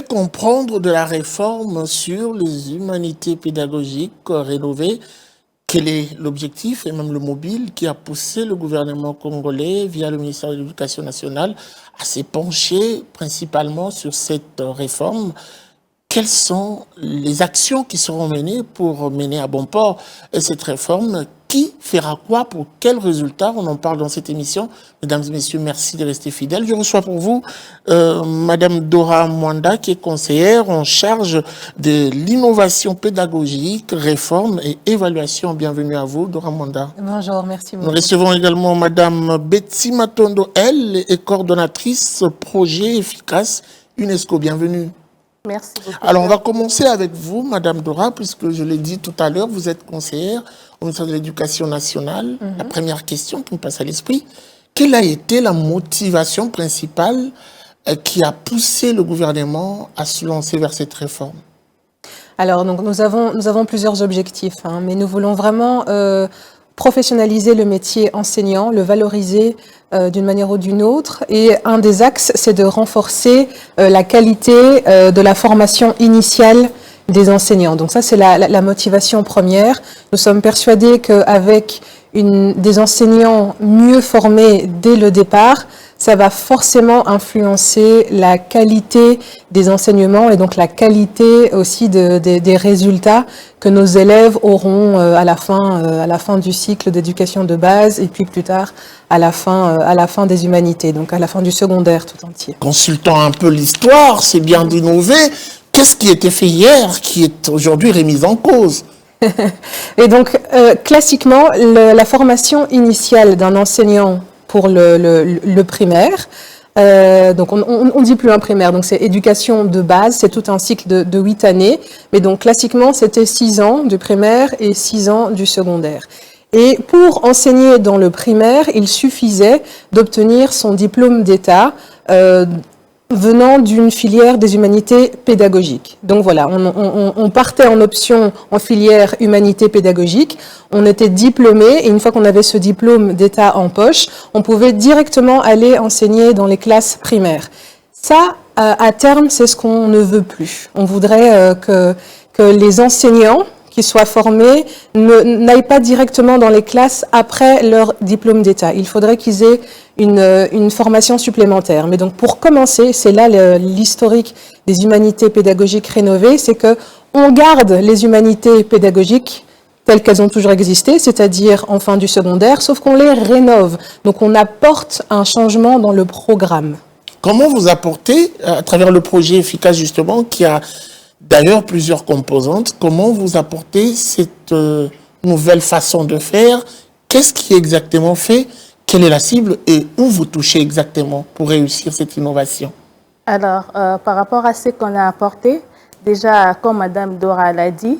comprendre de la réforme sur les humanités pédagogiques rénovées? Quel est l'objectif et même le mobile qui a poussé le gouvernement congolais, via le ministère de l'Éducation nationale, à s'épancher principalement sur cette réforme? Quelles sont les actions qui seront menées pour mener à bon port cette réforme? Qui fera quoi pour quels résultats? On en parle dans cette émission. Mesdames et messieurs, merci de rester fidèles. Je reçois pour vous Madame Dora Mwanda, qui est conseillère en charge de l'innovation pédagogique, réforme et évaluation. Bienvenue à vous, Dora Mwanda. Bonjour, merci beaucoup. Nous recevons également Madame Betty Matondo, elle est coordonnatrice projet efficace UNESCO. Bienvenue. Merci beaucoup. Alors, on va commencer avec vous, Madame Dora, puisque je l'ai dit tout à l'heure, vous êtes conseillère au ministère de l'Éducation nationale. La première question qui me passe à l'esprit, quelle a été la motivation principale qui a poussé le gouvernement à se lancer vers cette réforme? Alors, donc, nous avons plusieurs objectifs, mais nous voulons vraiment professionnaliser le métier enseignant, le valoriser d'une manière ou d'une autre. Et un des axes, c'est de renforcer la qualité de la formation initiale des enseignants. Donc ça, c'est la motivation première. Nous sommes persuadés qu'avec des enseignants mieux formés dès le départ, ça va forcément influencer la qualité des enseignements et donc la qualité aussi des résultats que nos élèves auront à la fin du cycle d'éducation de base et puis plus tard à la fin des humanités, donc à la fin du secondaire tout entier. Consultant un peu l'histoire, c'est bien d'innover. Qu'est-ce qui était fait hier qui est aujourd'hui remis en cause? Et donc, classiquement, la formation initiale d'un enseignant pour le primaire, donc on dit plus un primaire, donc c'est éducation de base, c'est tout un cycle de 8 années, mais donc classiquement c'était 6 ans du primaire et 6 ans du secondaire. Et pour enseigner dans le primaire, il suffisait d'obtenir son diplôme d'État venant d'une filière des humanités pédagogiques. Donc voilà, on partait en option en filière humanité pédagogique, on était diplômé et une fois qu'on avait ce diplôme d'État en poche, on pouvait directement aller enseigner dans les classes primaires. Ça, à terme, c'est ce qu'on ne veut plus. On voudrait que les enseignants qui soient formés n'aillent pas directement dans les classes après leur diplôme d'État. Il faudrait qu'ils aient une formation supplémentaire. Mais donc pour commencer, c'est là l'historique des humanités pédagogiques rénovées, c'est que on garde les humanités pédagogiques telles qu'elles ont toujours existé, c'est-à-dire en fin du secondaire, sauf qu'on les rénove. Donc on apporte un changement dans le programme. Comment vous apportez, à travers le projet efficace justement, qui a d'ailleurs plusieurs composantes, comment vous apportez cette nouvelle façon de faire? Qu'est-ce qui est exactement fait? Quelle est la cible et où vous touchez exactement pour réussir cette innovation? Alors, par rapport à ce qu'on a apporté, déjà, comme Madame Dora l'a dit,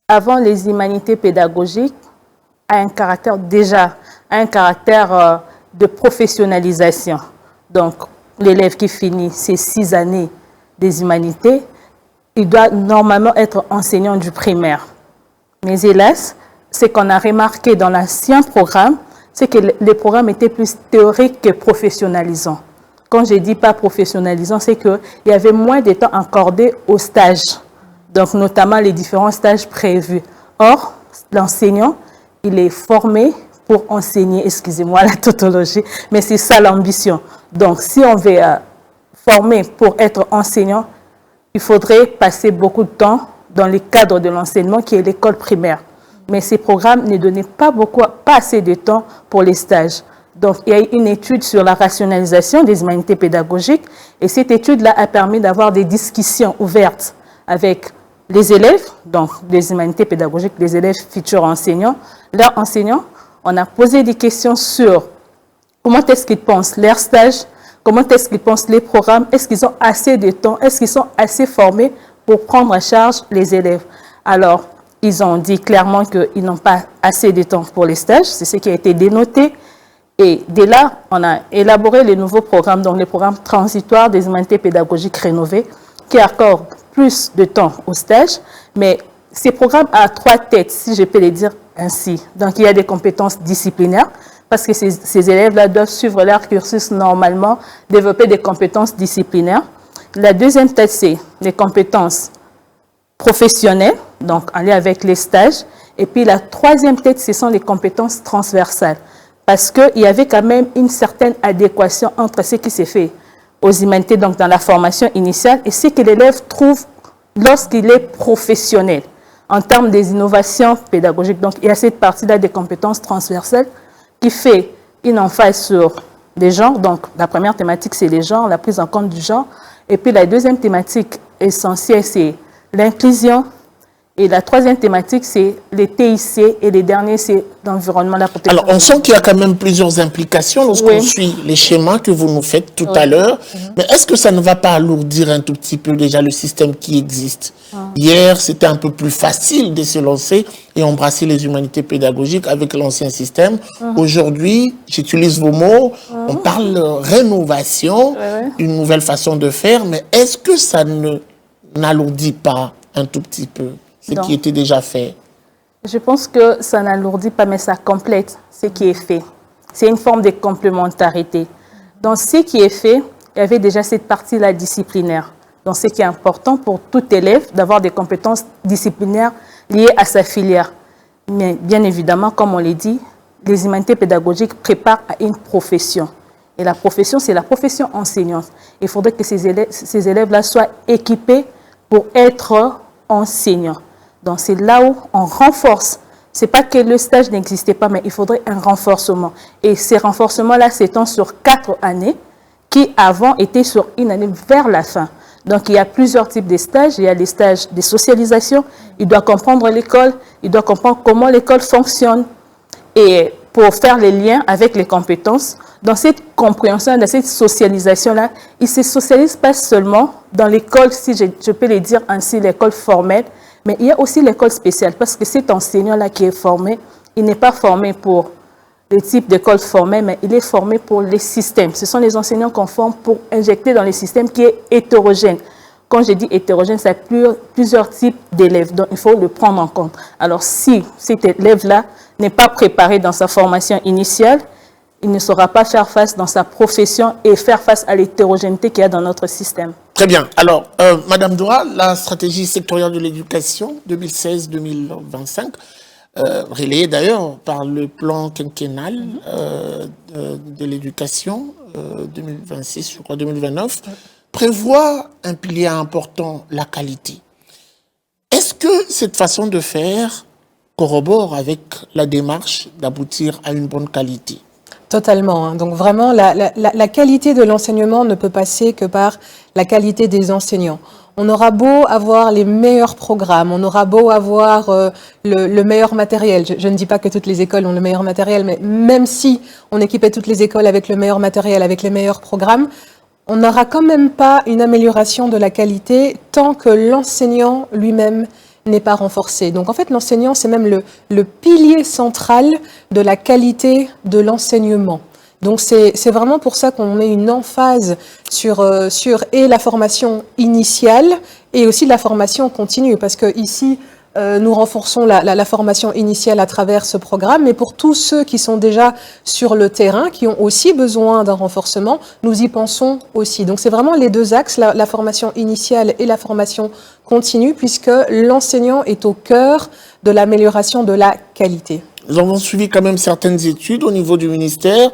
avant les humanités pédagogiques, a un caractère de professionnalisation. Donc, l'élève qui finit ses 6 années des humanités, il doit normalement être enseignant du primaire. Mais hélas, ce qu'on a remarqué dans l'ancien programme, c'est que les programmes étaient plus théoriques que professionnalisants. Quand je dis pas professionnalisant, c'est qu'il y avait moins de temps accordé aux stages, donc notamment les différents stages prévus. Or, l'enseignant, il est formé pour enseigner, excusez-moi la tautologie, mais c'est ça l'ambition. Donc, si on veut former pour être enseignant, il faudrait passer beaucoup de temps dans le cadre de l'enseignement qui est l'école primaire. Mais ces programmes ne donnaient pas assez de temps pour les stages. Donc, il y a eu une étude sur la rationalisation des humanités pédagogiques et cette étude-là a permis d'avoir des discussions ouvertes avec les élèves, donc des humanités pédagogiques, les élèves futurs enseignants, leurs enseignants. On a posé des questions sur comment est-ce qu'ils pensent leurs stages, comment est-ce qu'ils pensent les programmes, est-ce qu'ils ont assez de temps, est-ce qu'ils sont assez formés pour prendre en charge les élèves. Alors, ils ont dit clairement qu'ils n'ont pas assez de temps pour les stages, c'est ce qui a été dénoté. Et dès là, on a élaboré les nouveaux programmes, donc les programmes transitoires des humanités pédagogiques rénovés, qui accordent plus de temps aux stages. Mais ces programmes à 3 têtes, si je peux les dire ainsi. Donc, il y a des compétences disciplinaires, parce que ces élèves-là doivent suivre leur cursus normalement, développer des compétences disciplinaires. La deuxième tête, c'est les compétences professionnelles, donc en lien avec les stages. Et puis la troisième tête, ce sont les compétences transversales. Parce qu'il y avait quand même une certaine adéquation entre ce qui s'est fait aux humanités, donc dans la formation initiale, et ce que l'élève trouve lorsqu'il est professionnel en termes des innovations pédagogiques. Donc il y a cette partie-là des compétences transversales qui fait une emphase sur les genres. Donc la première thématique, c'est les genres, la prise en compte du genre. Et puis la deuxième thématique essentielle, c'est l'inclusion. Et la troisième thématique, c'est les TIC. Et les derniers, c'est l'environnement, la protection. Alors, on sent qu'il y a quand même plusieurs implications lorsqu'on suit les schémas que vous nous faites tout à l'heure. Mais est-ce que ça ne va pas alourdir un tout petit peu déjà le système qui existe? Hier, c'était un peu plus facile de se lancer et embrasser les humanités pédagogiques avec l'ancien système. Aujourd'hui, j'utilise vos mots, on parle rénovation, une nouvelle façon de faire. Mais est-ce que ça n'alourdit pas un tout petit peu ce qui était déjà fait? Je pense que ça n'alourdit pas, mais ça complète ce qui est fait. C'est une forme de complémentarité. Dans ce qui est fait, il y avait déjà cette partie-là disciplinaire. Donc, ce qui est important pour tout élève, d'avoir des compétences disciplinaires liées à sa filière. Mais bien évidemment, comme on l'a dit, les humanités pédagogiques préparent à une profession. Et la profession, c'est la profession enseignante. Il faudrait que ces élèves-là soient équipés pour être enseignants. Donc, c'est là où on renforce. Ce n'est pas que le stage n'existait pas, mais il faudrait un renforcement. Et ces renforcements-là s'étendent sur 4 années, qui avant étaient sur une année vers la fin. Donc, il y a plusieurs types de stages. Il y a les stages de socialisation. Il doit comprendre l'école. Il doit comprendre comment l'école fonctionne. Et pour faire les liens avec les compétences, dans cette compréhension, dans cette socialisation-là, il ne se socialise pas seulement dans l'école, si je peux le dire ainsi, l'école formelle, mais il y a aussi l'école spéciale, parce que cet enseignant-là qui est formé, il n'est pas formé pour le type d'école formelle, mais il est formé pour les systèmes. Ce sont les enseignants qu'on forme pour injecter dans les systèmes qui est hétérogène. Quand je dis hétérogène, c'est plusieurs types d'élèves, donc il faut le prendre en compte. Alors si cet élève-là n'est pas préparé dans sa formation initiale, il ne saura pas faire face dans sa profession et faire face à l'hétérogénéité qu'il y a dans notre système. Très bien. Alors, Madame Doua, la stratégie sectorielle de l'éducation 2016-2025, relayée d'ailleurs par le plan quinquennal de l'éducation 2026, je crois 2029, prévoit un pilier important, la qualité. Est-ce que cette façon de faire corrobore avec la démarche d'aboutir à une bonne qualité? Totalement. Hein. Donc vraiment, la qualité de l'enseignement ne peut passer que par la qualité des enseignants. On aura beau avoir les meilleurs programmes, on aura beau avoir le meilleur matériel. Je ne dis pas que toutes les écoles ont le meilleur matériel, mais même si on équipait toutes les écoles avec le meilleur matériel, avec les meilleurs programmes, on n'aura quand même pas une amélioration de la qualité tant que l'enseignant lui-même n'est pas renforcé. Donc en fait, l'enseignant, c'est même le pilier central de la qualité de l'enseignement. Donc c'est vraiment pour ça qu'on met une emphase sur et la formation initiale et aussi la formation continue, parce que ici nous renforçons la formation initiale à travers ce programme, mais pour tous ceux qui sont déjà sur le terrain, qui ont aussi besoin d'un renforcement, nous y pensons aussi. Donc c'est vraiment les deux axes, la formation initiale et la formation continue, puisque l'enseignant est au cœur de l'amélioration de la qualité. Nous avons suivi quand même certaines études au niveau du ministère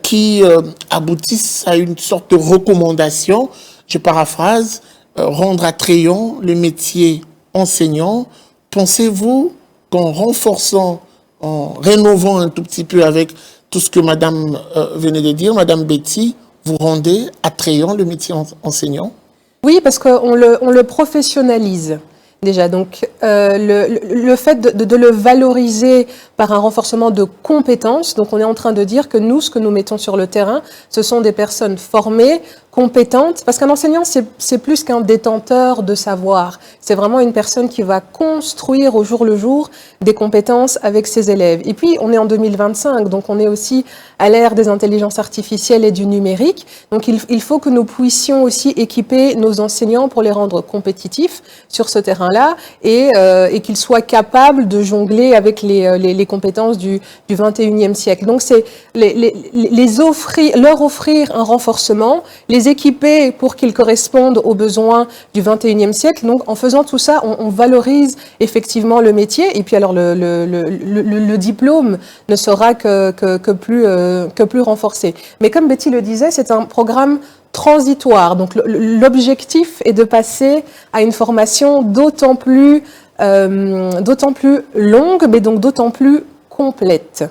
qui aboutissent à une sorte de recommandation, je paraphrase, rendre attrayant le métier enseignant. Pensez-vous qu'en renforçant, en rénovant un tout petit peu avec tout ce que Madame venait de dire, Madame Betty, vous rendez attrayant le métier enseignant? Oui, parce qu'on le professionnalise. Déjà, donc le fait de le valoriser par un renforcement de compétences, donc on est en train de dire que nous, ce que nous mettons sur le terrain, ce sont des personnes formées, compétentes, parce qu'un enseignant, c'est plus qu'un détenteur de savoir. C'est vraiment une personne qui va construire au jour le jour des compétences avec ses élèves. Et puis, on est en 2025, donc on est aussi à l'ère des intelligences artificielles et du numérique. Donc, il faut que nous puissions aussi équiper nos enseignants pour les rendre compétitifs sur ce terrain-là et qu'ils soient capables de jongler avec les compétences du 21e siècle. Donc, c'est leur offrir un renforcement, les les équiper pour qu'ils correspondent aux besoins du 21e siècle. Donc, en faisant tout ça, on valorise effectivement le métier. Et puis, alors, le diplôme ne sera que plus renforcé. Mais comme Betty le disait, c'est un programme transitoire. Donc, l'objectif est de passer à une formation d'autant plus longue, mais donc d'autant plus complète.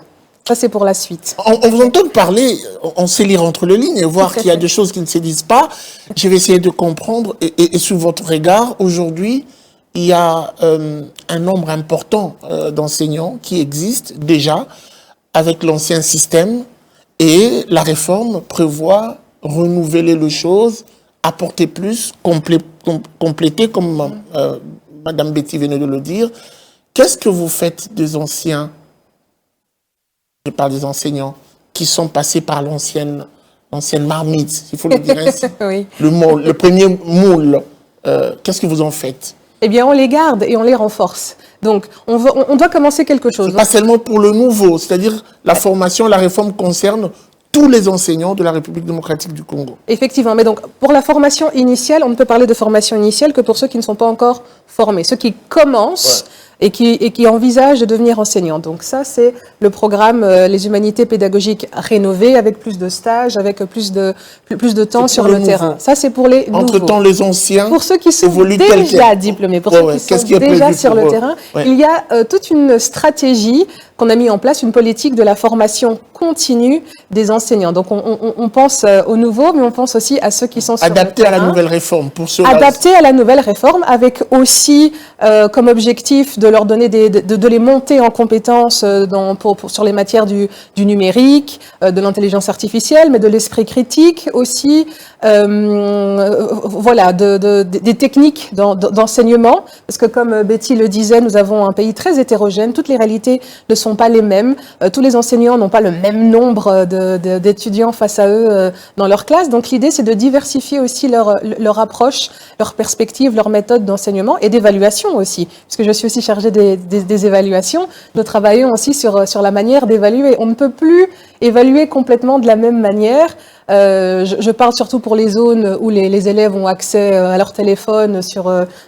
Ça, c'est pour la suite. On vous entend parler, on sait lire entre les lignes et voir qu'il y a des choses qui ne se disent pas. Je vais essayer de comprendre. Et sous votre regard, aujourd'hui, il y a un nombre important d'enseignants qui existent déjà avec l'ancien système et la réforme prévoit renouveler les choses, apporter plus, compléter, comme Madame Betty venait de le dire. Qu'est-ce que vous faites des anciens, je parle des enseignants, qui sont passés par l'ancienne marmite, il faut le dire ainsi, Oui. le premier moule, qu'est-ce que vous en faites? Eh bien, on les garde et on les renforce. Donc, on doit commencer quelque chose. Pas seulement pour le nouveau, c'est-à-dire la formation, la réforme concerne tous les enseignants de la République démocratique du Congo. Effectivement, mais donc pour la formation initiale, on ne peut parler de formation initiale que pour ceux qui ne sont pas encore formés, ceux qui commencent et qui envisagent de devenir enseignants. Donc ça, c'est le programme Les Humanités pédagogiques rénové avec plus de stages, avec plus de temps sur le terrain. Ça, c'est pour les nouveaux. Entre-temps, les anciens pour ceux qui sont déjà diplômés, pour ceux qui sont déjà sur le terrain, il y a toute une stratégie qu'on a mis en place, une politique de la formation continue des enseignants. Donc, on pense aux nouveaux, mais on pense aussi à ceux qui sont sur le terrain. Adapté à la nouvelle réforme. Adapté à la nouvelle réforme, avec aussi comme objectif de leur donner de les monter en compétences sur les matières du numérique, de l'intelligence artificielle, mais de l'esprit critique aussi, voilà, des techniques d'enseignement. Parce que comme Betty le disait, nous avons un pays très hétérogène. Toutes les réalités ne sont pas les mêmes. Tous les enseignants n'ont pas le même nombre d'étudiants face à eux dans leur classe. Donc l'idée, c'est de diversifier aussi leur approche, leur perspective, leur méthode d'enseignement et d'évaluation aussi. Puisque je suis aussi chargée des évaluations. Nous travaillons aussi sur la manière d'évaluer. On ne peut plus évaluer complètement de la même manière. Je parle surtout pour les zones où les élèves ont accès à leur téléphone.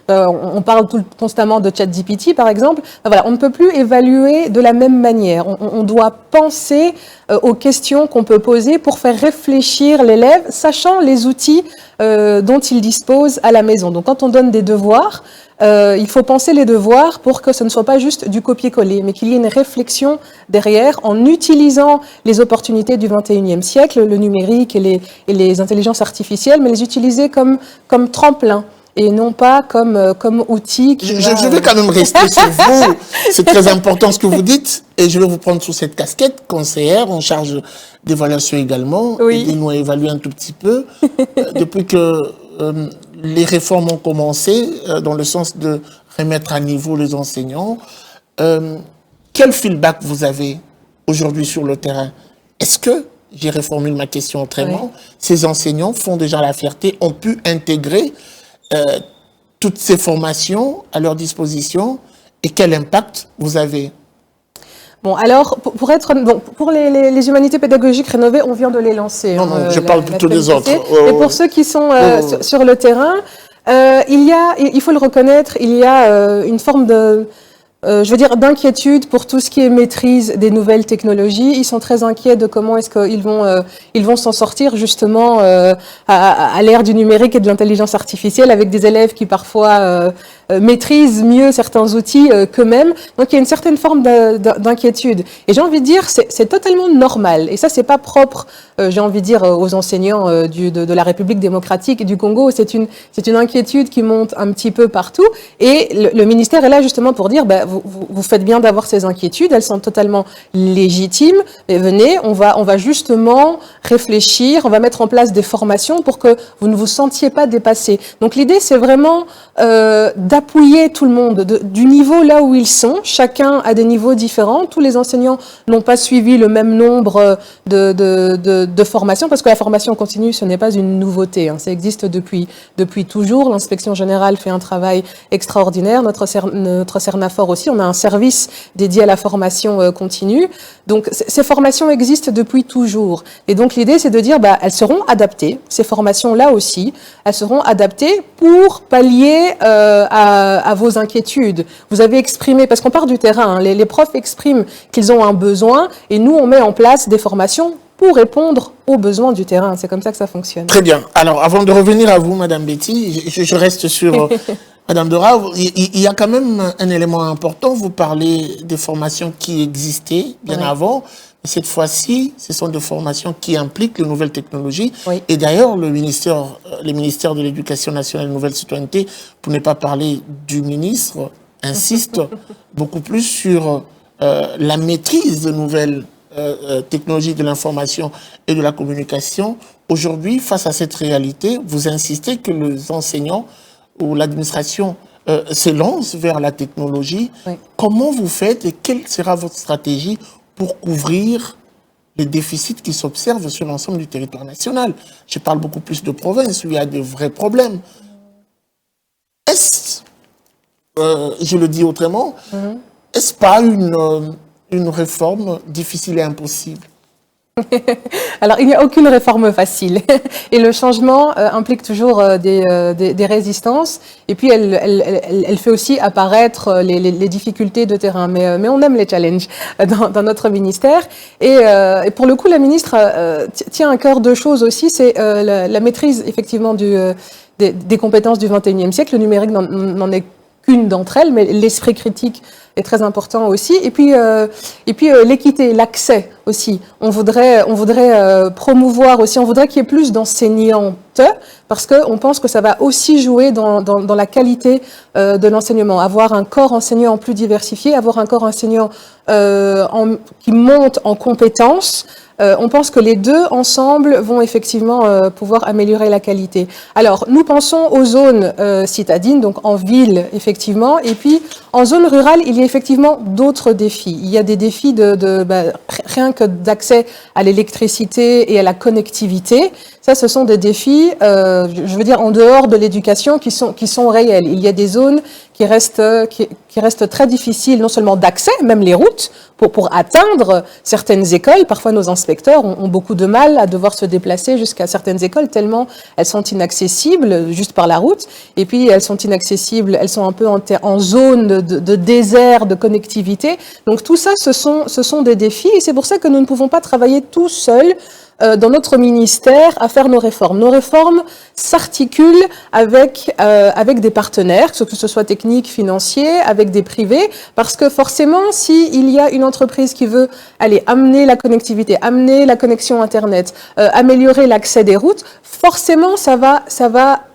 On parle constamment de ChatGPT, par exemple. Voilà, on ne peut plus évaluer de la même manière. On doit penser aux questions qu'on peut poser pour faire réfléchir l'élève, sachant les outils dont il dispose à la maison. Donc, quand on donne des devoirs, il faut penser les devoirs pour que ce ne soit pas juste du copier-coller, mais qu'il y ait une réflexion derrière en utilisant les opportunités du 21e siècle, le numérique et les intelligences artificielles, mais les utiliser comme tremplin et non pas comme outil. Je vais quand même rester sur vous. C'est très important ce que vous dites et je vais vous prendre sous cette casquette, conseillère en charge d'évaluation également. Oui. Et nous évaluer un tout petit peu. Depuis que les réformes ont commencé dans le sens de remettre à niveau les enseignants. Quel feedback vous avez aujourd'hui sur le terrain? Est-ce que, j'ai reformulé ma question autrement, ces enseignants font déjà la fierté, ont pu intégrer toutes ces formations à leur disposition et quel impact vous avez? Bon, alors, pour les humanités pédagogiques rénovées, on vient de les lancer. Non, je parle plutôt des autres. Et pour ceux qui sont sur le terrain, il faut le reconnaître, il y a une forme d'inquiétude pour tout ce qui est maîtrise des nouvelles technologies. Ils sont très inquiets de comment est-ce qu'ils vont s'en sortir justement à l'ère du numérique et de l'intelligence artificielle avec des élèves qui parfois maîtrisent mieux certains outils qu'eux-mêmes. Donc il y a une certaine forme d'inquiétude. Et j'ai envie de dire, c'est totalement normal. Et ça, c'est pas propre, j'ai envie de dire, aux enseignants de la République démocratique du Congo. C'est une inquiétude qui monte un petit peu partout. Et le ministère est là justement pour dire, vous faites bien d'avoir ces inquiétudes, elles sont totalement légitimes. Mais venez, on va justement réfléchir, on va mettre en place des formations pour que vous ne vous sentiez pas dépassé. Donc l'idée, c'est vraiment d'appuyer tout le monde du niveau là où ils sont. Chacun a des niveaux différents. Tous les enseignants n'ont pas suivi le même nombre de formations parce que la formation continue, ce n'est pas une nouveauté. Ça existe depuis toujours. L'inspection générale fait un travail extraordinaire. Notre Cernafor aussi. aussi, on a un service dédié à la formation continue. Donc, ces formations existent depuis toujours. Et donc, l'idée, c'est de dire, elles seront adaptées. Ces formations-là aussi, elles seront adaptées pour pallier à vos inquiétudes. Vous avez exprimé, parce qu'on part du terrain, hein, les profs expriment qu'ils ont un besoin et nous, on met en place des formations pour répondre aux besoins du terrain. C'est comme ça que ça fonctionne. Très bien. Alors, avant de revenir à vous, Madame Betty, je reste sur Madame Dora. Il y a quand même un élément important. Vous parlez des formations qui existaient bien avant. Mais cette fois-ci, ce sont des formations qui impliquent les nouvelles technologies. Oui. Et d'ailleurs, le ministère de l'Éducation nationale et de la nouvelle citoyenneté, pour ne pas parler du ministre, insiste beaucoup plus sur la maîtrise de nouvelles technologies de l'information et de la communication. Aujourd'hui, face à cette réalité, vous insistez que les enseignants ou l'administration se lancent vers la technologie. Oui. Comment vous faites et quelle sera votre stratégie pour couvrir les déficits qui s'observent sur l'ensemble du territoire national? Je parle beaucoup plus de provinces où il y a de vrais problèmes. Est-ce, je le dis autrement, est-ce pas une réforme difficile et impossible? Alors, il n'y a aucune réforme facile. Et le changement implique toujours des résistances. Et puis, elle fait aussi apparaître les difficultés de terrain. Mais on aime les challenges dans notre ministère. Et pour le coup, la ministre tient à cœur deux choses aussi. C'est la maîtrise, effectivement, des compétences du XXIe siècle. Le numérique n'en est qu'une d'entre elles, mais l'esprit critique est très important aussi. Et puis l'équité, l'accès aussi. On voudrait promouvoir aussi, on voudrait qu'il y ait plus d'enseignantes, parce qu'on pense que ça va aussi jouer dans la qualité de l'enseignement. Avoir un corps enseignant plus diversifié, avoir un corps enseignant qui monte en compétences. On pense que les deux ensemble vont effectivement pouvoir améliorer la qualité. Alors, nous pensons aux zones citadines, donc en ville, effectivement, et puis en zone rurale, il y a effectivement d'autres défis. Il y a des défis rien que d'accès à l'électricité et à la connectivité. Ça, ce sont des défis, je veux dire, en dehors de l'éducation, qui sont réels. Il y a des zones qui restent très difficiles, non seulement d'accès, même les routes, pour atteindre certaines écoles. Parfois, nos inspecteurs ont beaucoup de mal à devoir se déplacer jusqu'à certaines écoles, tellement elles sont inaccessibles juste par la route. Et puis, elles sont inaccessibles, elles sont un peu en zone de désert, de connectivité. Donc, tout ça, ce sont des défis. Et c'est pour ça que nous ne pouvons pas travailler tout seuls dans notre ministère à faire nos réformes. Nos réformes s'articulent avec des partenaires, que ce soit techniques, financiers, avec des privés, parce que forcément, s'il y a une entreprise qui veut amener la connectivité, amener la connexion Internet, améliorer l'accès des routes, forcément, ça va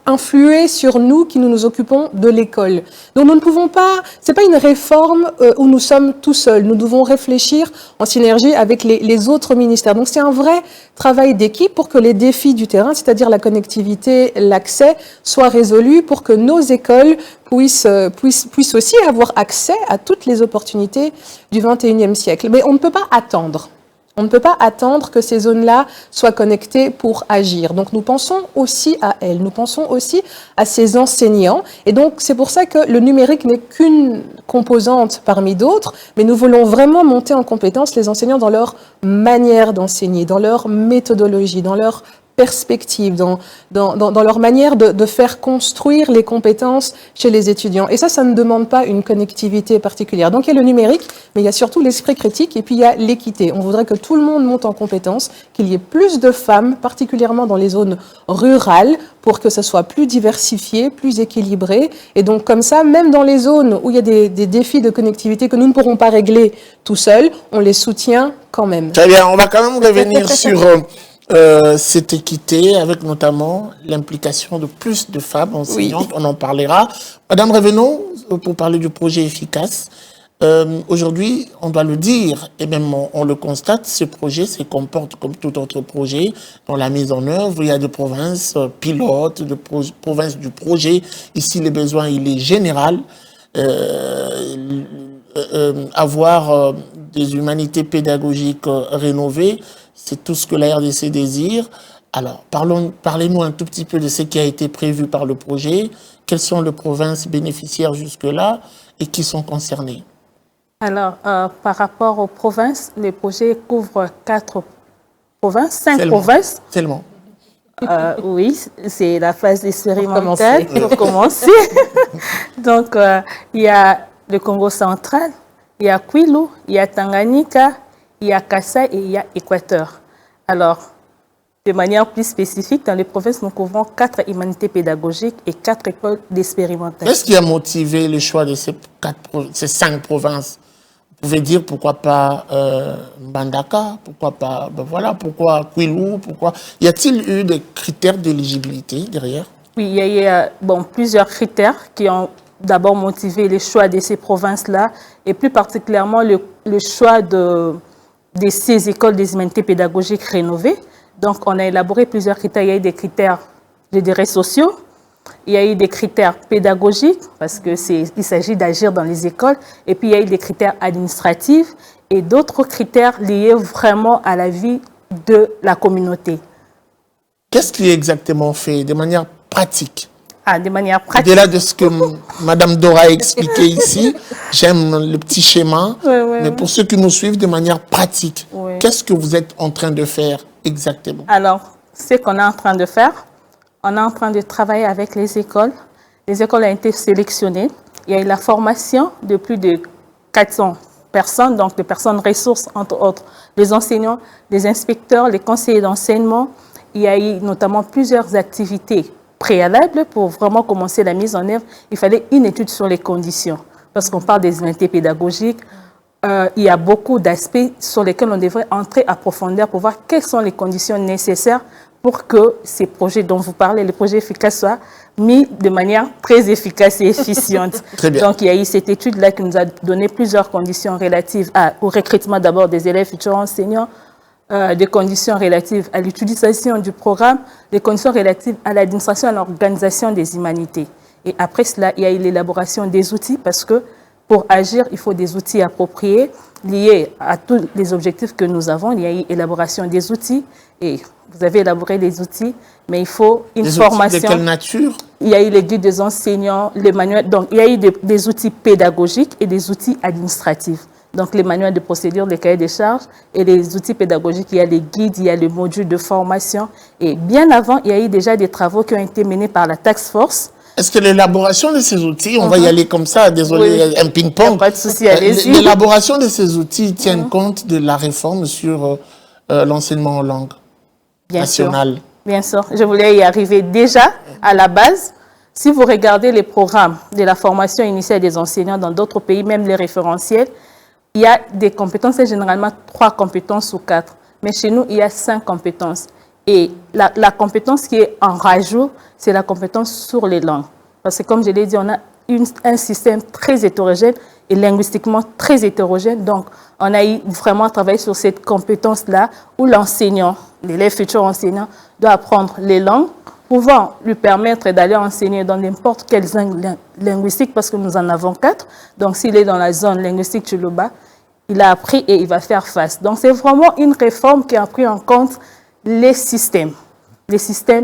influer sur nous qui nous occupons de l'école. Donc nous ne pouvons pas, c'est pas une réforme où nous sommes tout seuls. Nous devons réfléchir en synergie avec les autres ministères. Donc c'est un vrai travail d'équipe pour que les défis du terrain, c'est-à-dire la connectivité, l'accès, soient résolus pour que nos écoles puissent aussi avoir accès à toutes les opportunités du XXIe siècle. Mais on ne peut pas attendre. On ne peut pas attendre que ces zones-là soient connectées pour agir. Donc nous pensons aussi à elles, nous pensons aussi à ces enseignants. Et donc c'est pour ça que le numérique n'est qu'une composante parmi d'autres, mais nous voulons vraiment monter en compétence les enseignants dans leur manière d'enseigner, dans leur méthodologie, dans leur perspective, dans leur manière de faire construire les compétences chez les étudiants. Et ça ne demande pas une connectivité particulière. Donc il y a le numérique, mais il y a surtout l'esprit critique et puis il y a l'équité. On voudrait que tout le monde monte en compétences, qu'il y ait plus de femmes, particulièrement dans les zones rurales, pour que ce soit plus diversifié, plus équilibré. Et donc comme ça, même dans les zones où il y a des défis de connectivité que nous ne pourrons pas régler tout seuls, on les soutient quand même. Très bien, on va quand même revenir sur cette équité, avec notamment l'implication de plus de femmes enseignantes. Oui. On en parlera. Madame, revenons pour parler du projet efficace. Aujourd'hui, on doit le dire, et même on le constate, ce projet se comporte comme tout autre projet. Dans la mise en œuvre, il y a des provinces pilotes, des provinces du projet. Ici, le besoin, il est général. Avoir des humanités pédagogiques rénovées, c'est tout ce que la RDC désire. Alors, parlez-nous un tout petit peu de ce qui a été prévu par le projet. Quelles sont les provinces bénéficiaires jusque-là et qui sont concernées? Alors, par rapport aux provinces, le projet couvre 4 provinces, 5 provinces. Tellement. Oui, c'est la phase expérimentale pour commencer. Donc, il y a le Congo central, il y a Kwilu, il y a Tanganyika, il y a Kassai et il y a Équateur. Alors, de manière plus spécifique, dans les provinces, nous couvrons 4 humanités pédagogiques et 4 écoles d'expérimentation. Qu'est-ce qui a motivé le choix de ces 5 provinces? Vous pouvez dire pourquoi pas Mbandaka, pourquoi pas, ben voilà, pourquoi Kwilu, pourquoi... Y a-t-il eu des critères d'éligibilité derrière? Oui, il y a eu plusieurs critères qui ont d'abord motivé le choix de ces provinces-là et plus particulièrement le choix de ces écoles des humanités pédagogiques rénovées. Donc, on a élaboré plusieurs critères. Il y a eu des critères, je dirais, sociaux. Il y a eu des critères pédagogiques, parce qu'il s'agit d'agir dans les écoles. Et puis, il y a eu des critères administratifs et d'autres critères liés vraiment à la vie de la communauté. Qu'est-ce qui est exactement fait de manière pratique? De manière pratique. Au-delà de ce que Mme Dora a expliqué ici, j'aime le petit schéma, mais pour ceux qui nous suivent de manière pratique, qu'est-ce que vous êtes en train de faire exactement? Alors, ce qu'on est en train de faire, on est en train de travailler avec les écoles. Les écoles ont été sélectionnées. Il y a eu la formation de plus de 400 personnes, donc de personnes ressources, entre autres, les enseignants, les inspecteurs, les conseillers d'enseignement. Il y a eu notamment plusieurs activités préalables pour vraiment commencer la mise en œuvre. Il fallait une étude sur les conditions. Parce qu'on parle des unités pédagogiques, il y a beaucoup d'aspects sur lesquels on devrait entrer à profondeur pour voir quelles sont les conditions nécessaires pour que ces projets dont vous parlez, les projets efficaces, soient mis de manière très efficace et efficiente. Très bien. Donc, il y a eu cette étude-là qui nous a donné plusieurs conditions relatives au recrutement d'abord des élèves futurs enseignants, des conditions relatives à l'utilisation du programme, des conditions relatives à l'administration et à l'organisation des humanités. Et après cela, il y a eu l'élaboration des outils parce que pour agir, il faut des outils appropriés liés à tous les objectifs que nous avons. Il y a eu l'élaboration des outils et vous avez élaboré des outils, mais il faut une formation. Outils de quelle nature? Il y a eu les guides des enseignants, les manuels. Donc, il y a eu des outils pédagogiques et des outils administratifs. Donc, les manuels de procédure, les cahiers des charges et les outils pédagogiques, il y a les guides, il y a le module de formation. Et bien avant, il y a eu déjà des travaux qui ont été menés par la Task Force. Est-ce que l'élaboration de ces outils, on va y aller comme ça, désolé, un ping-pong. Pas de souci, allez-y. L'élaboration de ces outils tient compte de la réforme sur l'enseignement en langue nationale. Bien sûr, je voulais y arriver déjà à la base. Si vous regardez les programmes de la formation initiale des enseignants dans d'autres pays, même les référentiels, il y a des compétences, c'est généralement 3 compétences ou 4. Mais chez nous, il y a 5 compétences. Et la compétence qui est en rajout, c'est la compétence sur les langues. Parce que comme je l'ai dit, on a un système très hétérogène et linguistiquement très hétérogène. Donc, on a vraiment travaillé sur cette compétence-là où l'enseignant, l'élève futur enseignant, doit apprendre les langues, pouvant lui permettre d'aller enseigner dans n'importe quelle zone linguistique, parce que nous en avons 4. Donc, s'il est dans la zone linguistique Tsholuba, il a appris et il va faire face. Donc, c'est vraiment une réforme qui a pris en compte les systèmes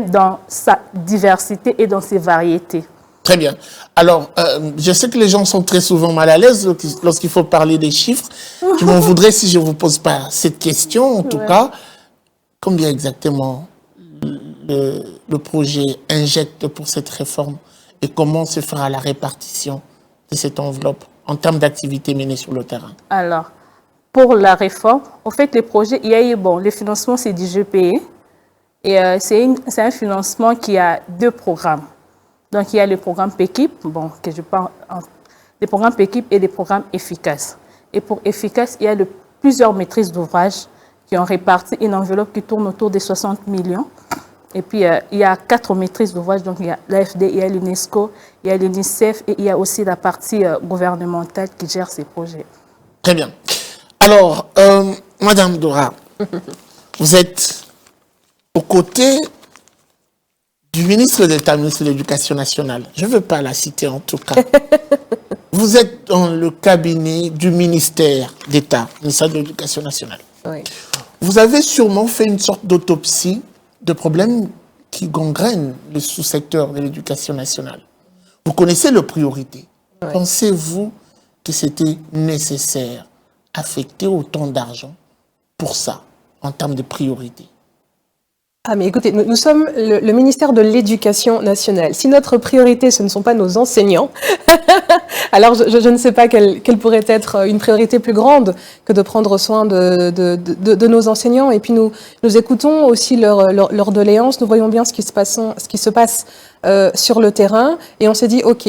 dans sa diversité et dans ses variétés. Très bien. Alors, je sais que les gens sont très souvent mal à l'aise lorsqu'il faut parler des chiffres. Je m'en voudrais si je ne vous pose pas cette question. En tout cas, combien exactement le projet injecte pour cette réforme et comment se fera la répartition de cette enveloppe en termes d'activités menées sur le terrain? Alors, pour la réforme, en fait, les projets, il y a eu, le financement, c'est du GPE. Et c'est un financement qui a 2 programmes. Donc, il y a le programme PEQIP, que je parle, les programmes PEQIP et les programmes efficaces. Et pour efficace, il y a plusieurs maîtrises d'ouvrage qui ont réparti une enveloppe qui tourne autour des 60 millions. Et puis, il y a 4 maîtrises d'ouvrage. Donc, il y a l'AFD, il y a l'UNESCO, il y a l'UNICEF et il y a aussi la partie gouvernementale qui gère ces projets. Très bien. Alors, Madame Dora, vous êtes aux côtés du ministre d'État, ministre de l'Éducation nationale. Je ne veux pas la citer en tout cas. Vous êtes dans le cabinet du ministère d'État, ministère de l'Éducation nationale. Oui. Vous avez sûrement fait une sorte d'autopsie de problèmes qui gangrènent le sous-secteur de l'éducation nationale. Vous connaissez les priorités. Oui. Pensez-vous que c'était nécessaire affecter autant d'argent pour ça, en termes de priorité? Ah mais écoutez, nous sommes le ministère de l'Éducation nationale. Si notre priorité, ce ne sont pas nos enseignants, alors je ne sais pas quelle pourrait être une priorité plus grande que de prendre soin de nos enseignants. Et puis nous écoutons aussi leur doléances, nous voyons bien ce qui se passe sur le terrain, et on s'est dit, ok,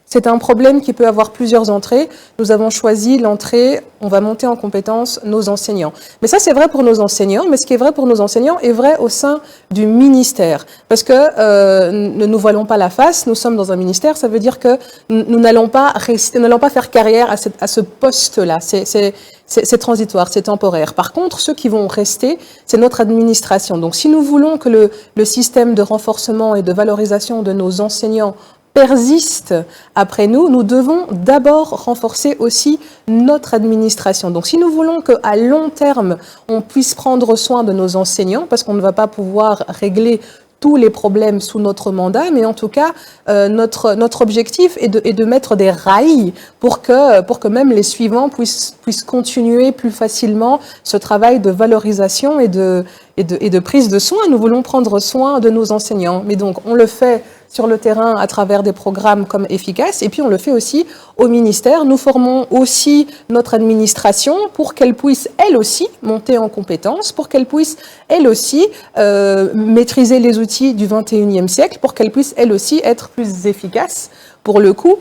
c'est un problème qui peut avoir plusieurs entrées. Nous avons choisi l'entrée, on va monter en compétence nos enseignants. Mais ça, c'est vrai pour nos enseignants, mais ce qui est vrai pour nos enseignants est vrai au sein du ministère. Parce que ne nous voilons pas la face, nous sommes dans un ministère, ça veut dire que nous n'allons pas rester, nous n'allons pas faire carrière à ce poste-là. C'est transitoire, c'est temporaire. Par contre, ceux qui vont rester, c'est notre administration. Donc, si nous voulons que le système de renforcement et de valorisation de nos enseignants persiste après nous, nous devons d'abord renforcer aussi notre administration. Donc si nous voulons qu'à long terme, on puisse prendre soin de nos enseignants, parce qu'on ne va pas pouvoir régler tous les problèmes sous notre mandat, mais en tout cas, notre objectif est de mettre des rails pour que même les suivants puissent continuer plus facilement ce travail de valorisation et de prise de soin. Nous voulons prendre soin de nos enseignants. Mais donc, on le fait sur le terrain à travers des programmes comme Efficace, et puis on le fait aussi au ministère. Nous formons aussi notre administration pour qu'elle puisse, elle aussi, monter en compétences, pour qu'elle puisse, elle aussi, maîtriser les outils du 21e siècle, pour qu'elle puisse, elle aussi, être plus efficace, pour le coup,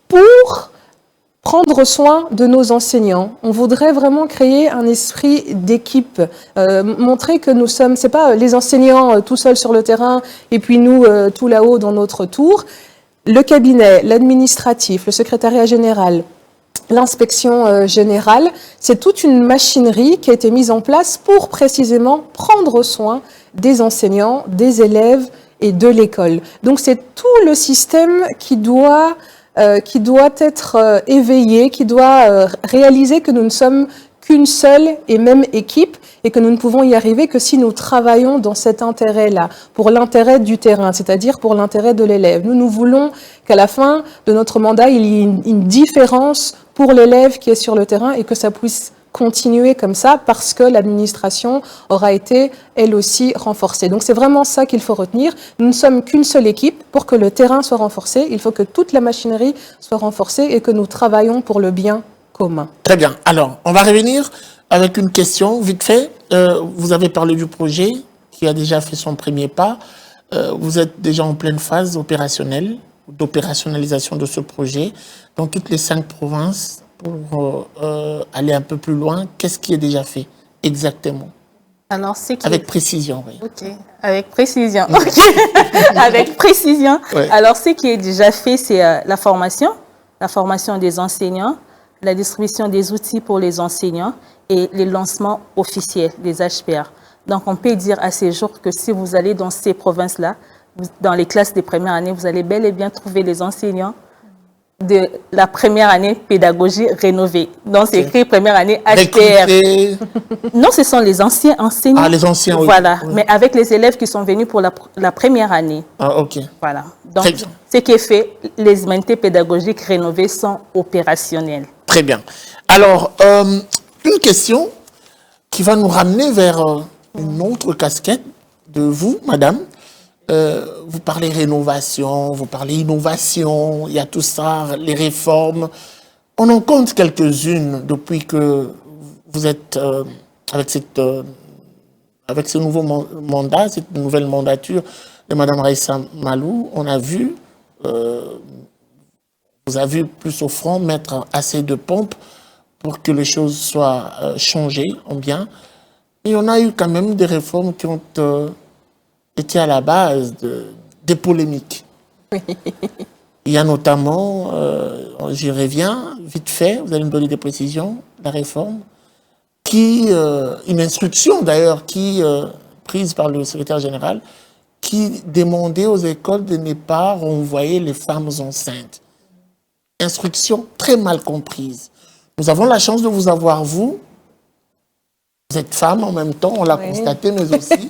pour prendre soin de nos enseignants. On voudrait vraiment créer un esprit d'équipe, montrer que nous sommes, c'est pas les enseignants tout seuls sur le terrain et puis nous tout là-haut dans notre tour. Le cabinet, l'administratif, le secrétariat général, l'inspection générale, c'est toute une machinerie qui a été mise en place pour précisément prendre soin des enseignants, des élèves et de l'école. Donc c'est tout le système qui doit être éveillé, qui doit réaliser que nous ne sommes qu'une seule et même équipe et que nous ne pouvons y arriver que si nous travaillons dans cet intérêt-là, pour l'intérêt du terrain, c'est-à-dire pour l'intérêt de l'élève. Nous voulons qu'à la fin de notre mandat, il y ait une différence pour l'élève qui est sur le terrain et que ça puisse continuer comme ça parce que l'administration aura été, elle aussi, renforcée. Donc c'est vraiment ça qu'il faut retenir. Nous ne sommes qu'une seule équipe. Pour que le terrain soit renforcé, il faut que toute la machinerie soit renforcée et que nous travaillons pour le bien commun. Très bien. Alors, on va revenir avec une question, vite fait. Vous avez parlé du projet qui a déjà fait son premier pas. Vous êtes déjà en pleine phase opérationnelle, d'opérationnalisation de ce projet dans toutes les 5 provinces. Pour aller un peu plus loin, qu'est-ce qui est déjà fait exactement? Alors, avec précision, oui. Ok, avec précision. Ok, avec précision. Ouais. Alors, ce qui est déjà fait, c'est la formation des enseignants, la distribution des outils pour les enseignants et les lancements officiels des HPR. Donc, on peut dire à ces jours que si vous allez dans ces provinces-là, dans les classes des premières années, vous allez bel et bien trouver les enseignants de la première année pédagogie rénovée. Donc, c'est écrit première année HPR. Non, ce sont les anciens enseignants. Ah, les anciens, oui. Voilà, oui. Mais avec les élèves qui sont venus pour la première année. Ah, ok. Voilà. Donc, ce qui est fait, les humanités pédagogiques rénovées sont opérationnelles. Très bien. Alors, une question qui va nous ramener vers une autre casquette de vous, madame. Vous parlez rénovation, vous parlez innovation, il y a tout ça, les réformes. On en compte quelques-unes depuis que vous êtes avec ce nouveau mandat, cette nouvelle mandature de Mme Raissa Malou. On a vu, vous avez vu plus au front mettre assez de pompes pour que les choses soient changées en bien. Et on a eu quand même des réformes qui ont était à la base des polémiques. Il y a notamment, j'y reviens vite fait, vous allez me donner des précisions, la réforme, une instruction d'ailleurs, prise par le secrétaire général, qui demandait aux écoles de ne pas renvoyer les femmes enceintes. Instruction très mal comprise. Nous avons la chance de vous avoir, vous êtes femme en même temps, on l'a constaté, mais aussi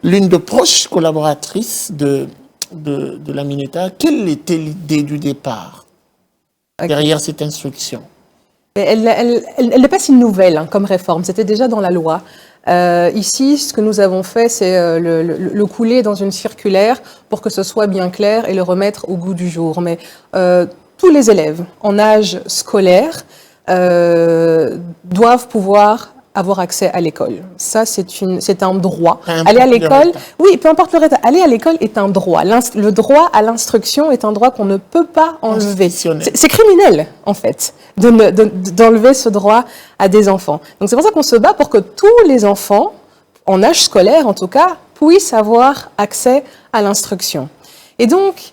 l'une de proches collaboratrices de la Mineta. Quelle était l'idée du départ derrière cette instruction? Elle n'est pas si nouvelle hein, comme réforme, c'était déjà dans la loi. Ici, ce que nous avons fait, c'est le couler dans une circulaire pour que ce soit bien clair et le remettre au goût du jour. Mais tous les élèves en âge scolaire doivent pouvoir avoir accès à l'école. Ça, c'est un droit. Aller à l'école, oui, peu importe le résultat, aller à l'école est un droit. Le droit à l'instruction est un droit qu'on ne peut pas enlever. C'est criminel, en fait, d'enlever ce droit à des enfants. Donc c'est pour ça qu'on se bat pour que tous les enfants, en âge scolaire en tout cas, puissent avoir accès à l'instruction. Et donc,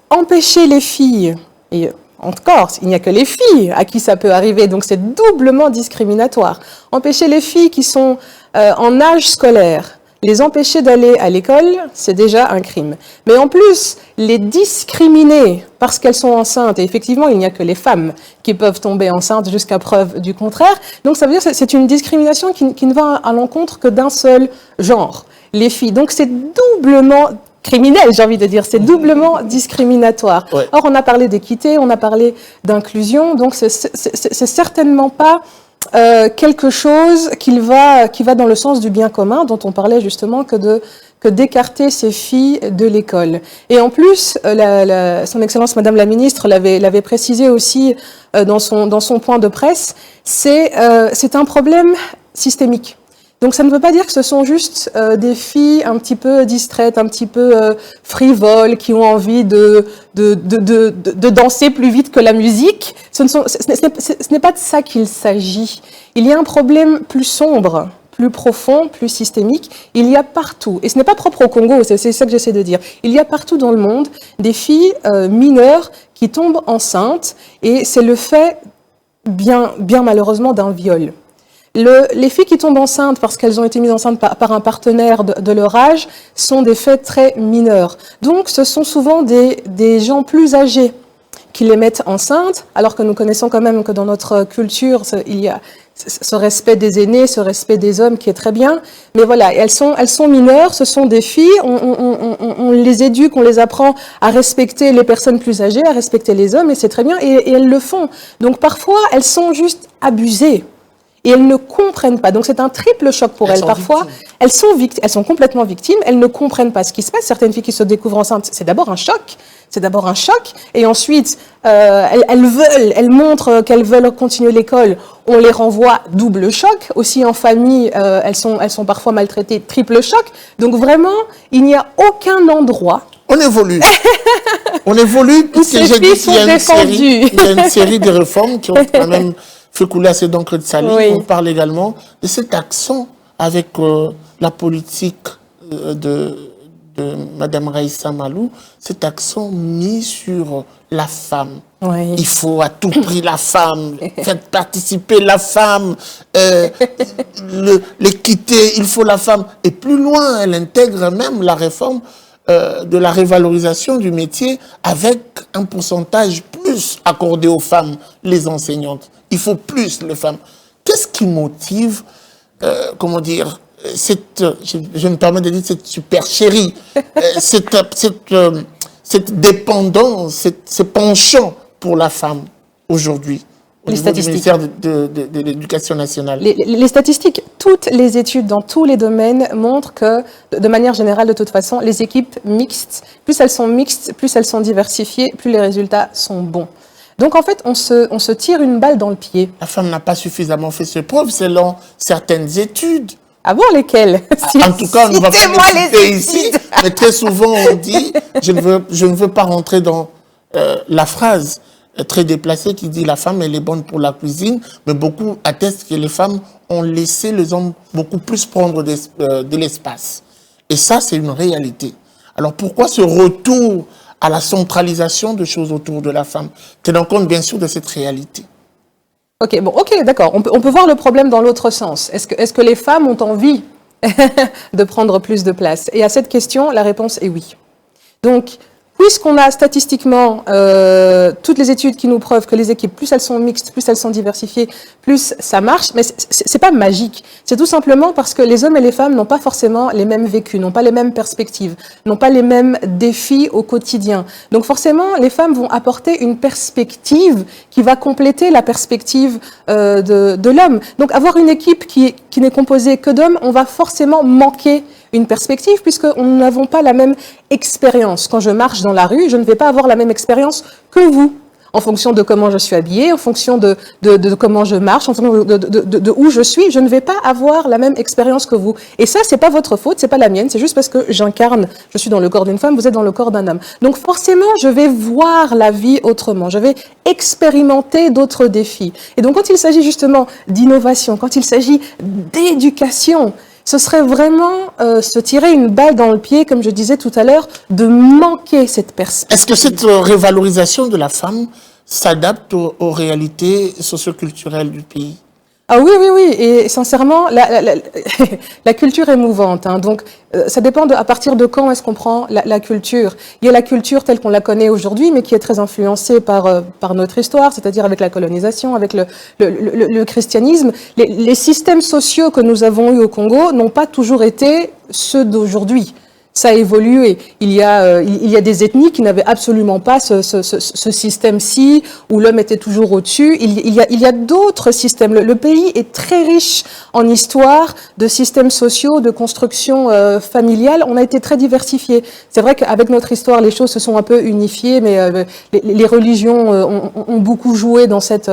empêcher les filles, et encore, il n'y a que les filles à qui ça peut arriver, donc c'est doublement discriminatoire. Empêcher les filles qui sont en âge scolaire, les empêcher d'aller à l'école, c'est déjà un crime. Mais en plus, les discriminer parce qu'elles sont enceintes, et effectivement, il n'y a que les femmes qui peuvent tomber enceintes jusqu'à preuve du contraire, donc ça veut dire que c'est une discrimination qui ne va à l'encontre que d'un seul genre, les filles. Donc c'est doublement criminel, j'ai envie de dire, c'est doublement discriminatoire. Ouais. Or, on a parlé d'équité, on a parlé d'inclusion, donc c'est certainement pas quelque chose qui va dans le sens du bien commun, dont on parlait justement que d'écarter ces filles de l'école. Et en plus, son Excellence Madame la Ministre l'avait précisé aussi dans son point de presse, c'est un problème systémique. Donc ça ne veut pas dire que ce sont juste des filles un petit peu distraites, un petit peu frivoles, qui ont envie de danser plus vite que la musique. Ce n'est pas de ça qu'il s'agit. Il y a un problème plus sombre, plus profond, plus systémique. Il y a partout, et ce n'est pas propre au Congo, c'est ça que j'essaie de dire. Il y a partout dans le monde des filles mineures qui tombent enceintes, et c'est le fait, bien malheureusement, d'un viol. Les filles qui tombent enceintes parce qu'elles ont été mises enceintes par un partenaire de leur âge sont des faits très mineurs. Donc ce sont souvent des gens plus âgés qui les mettent enceintes, alors que nous connaissons quand même que dans notre culture, il y a ce respect des aînés, ce respect des hommes qui est très bien. Mais voilà, elles sont mineures, ce sont des filles, on les éduque, on les apprend à respecter les personnes plus âgées, à respecter les hommes, et c'est très bien, et elles le font. Donc parfois, elles sont juste abusées. Et elles ne comprennent pas. Donc c'est un triple choc pour elles. Parfois, elles sont complètement victimes, elles ne comprennent pas ce qui se passe. Certaines filles qui se découvrent enceintes, c'est d'abord un choc. Et ensuite, elles montrent qu'elles veulent continuer l'école. On les renvoie, double choc. Aussi en famille, elles sont parfois maltraitées, triple choc. Donc vraiment, il n'y a aucun endroit. On évolue. On évolue. Ces filles sont défendues. Il y a une série de réformes qui ont quand même fait couler assez d'encre de salive. Oui. On parle également de cet accent avec la politique de Madame Raïssa Malou, cet accent mis sur la femme. Oui. Il faut à tout prix la femme, faire participer la femme, l'équité, il faut la femme. Et plus loin, elle intègre même la réforme de la révalorisation du métier avec un pourcentage plus accordé aux femmes, les enseignantes. Il faut plus les femmes. Qu'est-ce qui motive, je me permets de dire cette supercherie, cette dépendance, ce penchant pour la femme aujourd'hui au niveau du ministère de l'Éducation nationale? Les statistiques, toutes les études dans tous les domaines montrent que, de manière générale, de toute façon, les équipes mixtes, plus elles sont mixtes, plus elles sont diversifiées, plus les résultats sont bons. Donc, en fait, on se tire une balle dans le pied. La femme n'a pas suffisamment fait ses preuves selon certaines études. Ah bon, lesquelles? En tout cas, on ne va pas les citer ici, mais très souvent on dit, je ne veux pas rentrer dans la phrase très déplacée qui dit la femme elle est bonne pour la cuisine, mais beaucoup attestent que les femmes ont laissé les hommes beaucoup plus prendre de l'espace. Et ça, c'est une réalité. Alors pourquoi ce retour à la centralisation de choses autour de la femme, tenant compte bien sûr de cette réalité? Ok, d'accord. On peut voir le problème dans l'autre sens. Est-ce que les femmes ont envie de prendre plus de place? Et à cette question, la réponse est oui. Donc, puisqu'on a statistiquement toutes les études qui nous prouvent que les équipes, plus elles sont mixtes, plus elles sont diversifiées, plus ça marche, mais c'est pas magique. C'est tout simplement parce que les hommes et les femmes n'ont pas forcément les mêmes vécus, n'ont pas les mêmes perspectives, n'ont pas les mêmes défis au quotidien. Donc forcément, les femmes vont apporter une perspective qui va compléter la perspective de l'homme. Donc avoir une équipe qui n'est composée que d'hommes, on va forcément manquer une perspective puisque nous n'avons pas la même expérience. Quand je marche dans la rue, je ne vais pas avoir la même expérience que vous, en fonction de comment je suis habillée, en fonction de comment je marche, en fonction de où je suis, je ne vais pas avoir la même expérience que vous. Et ça, c'est pas votre faute, c'est pas la mienne, c'est juste parce que je suis dans le corps d'une femme, vous êtes dans le corps d'un homme. Donc forcément, je vais voir la vie autrement, je vais expérimenter d'autres défis. Et donc quand il s'agit justement d'innovation, quand il s'agit d'éducation, ce serait vraiment se tirer une balle dans le pied, comme je disais tout à l'heure, de manquer cette perspective. Est-ce que cette révalorisation de la femme s'adapte aux réalités socioculturelles du pays? Ah oui, oui, oui. Et sincèrement, la culture est mouvante. Hein, donc, ça dépend à partir de quand est-ce qu'on prend la culture. Il y a la culture telle qu'on la connaît aujourd'hui, mais qui est très influencée par notre histoire, c'est-à-dire avec la colonisation, avec le christianisme. Les systèmes sociaux que nous avons eus au Congo n'ont pas toujours été ceux d'aujourd'hui. Ça a évolué. Il y a des ethnies qui n'avaient absolument pas ce système-ci, où l'homme était toujours au-dessus. Il y a d'autres systèmes. Le pays est très riche en histoire de systèmes sociaux, de construction familiale. On a été très diversifiés. C'est vrai qu'avec notre histoire, les choses se sont un peu unifiées, mais les religions ont beaucoup joué dans cette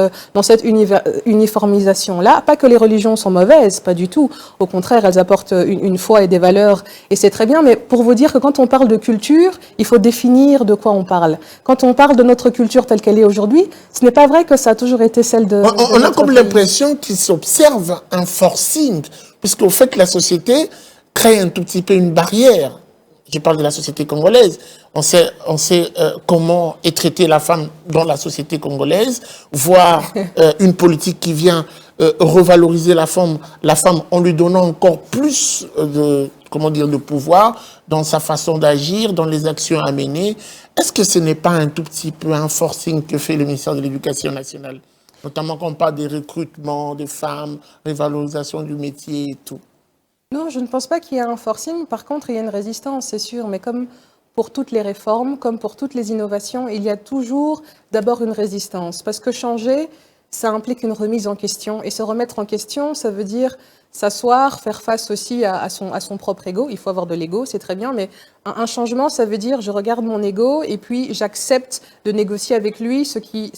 uniformisation-là. Pas que les religions sont mauvaises, pas du tout. Au contraire, elles apportent une foi et des valeurs, et c'est très bien, mais pour vous dire que quand on parle de culture, il faut définir de quoi on parle. Quand on parle de notre culture telle qu'elle est aujourd'hui, ce n'est pas vrai que ça a toujours été celle de... On a comme l'impression qu'il s'observe un forcing, puisqu'au fait la société crée un tout petit peu une barrière. Je parle de la société congolaise. On sait comment est traitée la femme dans la société congolaise, voire une politique qui vient revaloriser la femme en lui donnant encore plus de pouvoir dans sa façon d'agir, dans les actions à mener. Est-ce que ce n'est pas un tout petit peu un forcing que fait le ministère de l'Éducation nationale, notamment quand on parle des recrutements des femmes, révalorisation du métier et tout? Non, je ne pense pas qu'il y ait un forcing. Par contre, il y a une résistance, c'est sûr. Mais comme pour toutes les réformes, comme pour toutes les innovations, il y a toujours d'abord une résistance. Parce que changer, ça implique une remise en question. Et se remettre en question, ça veut dire s'asseoir, faire face aussi à son propre ego. Il faut avoir de l'ego, c'est très bien. Mais un changement, ça veut dire je regarde mon ego et puis j'accepte de négocier avec lui ce qui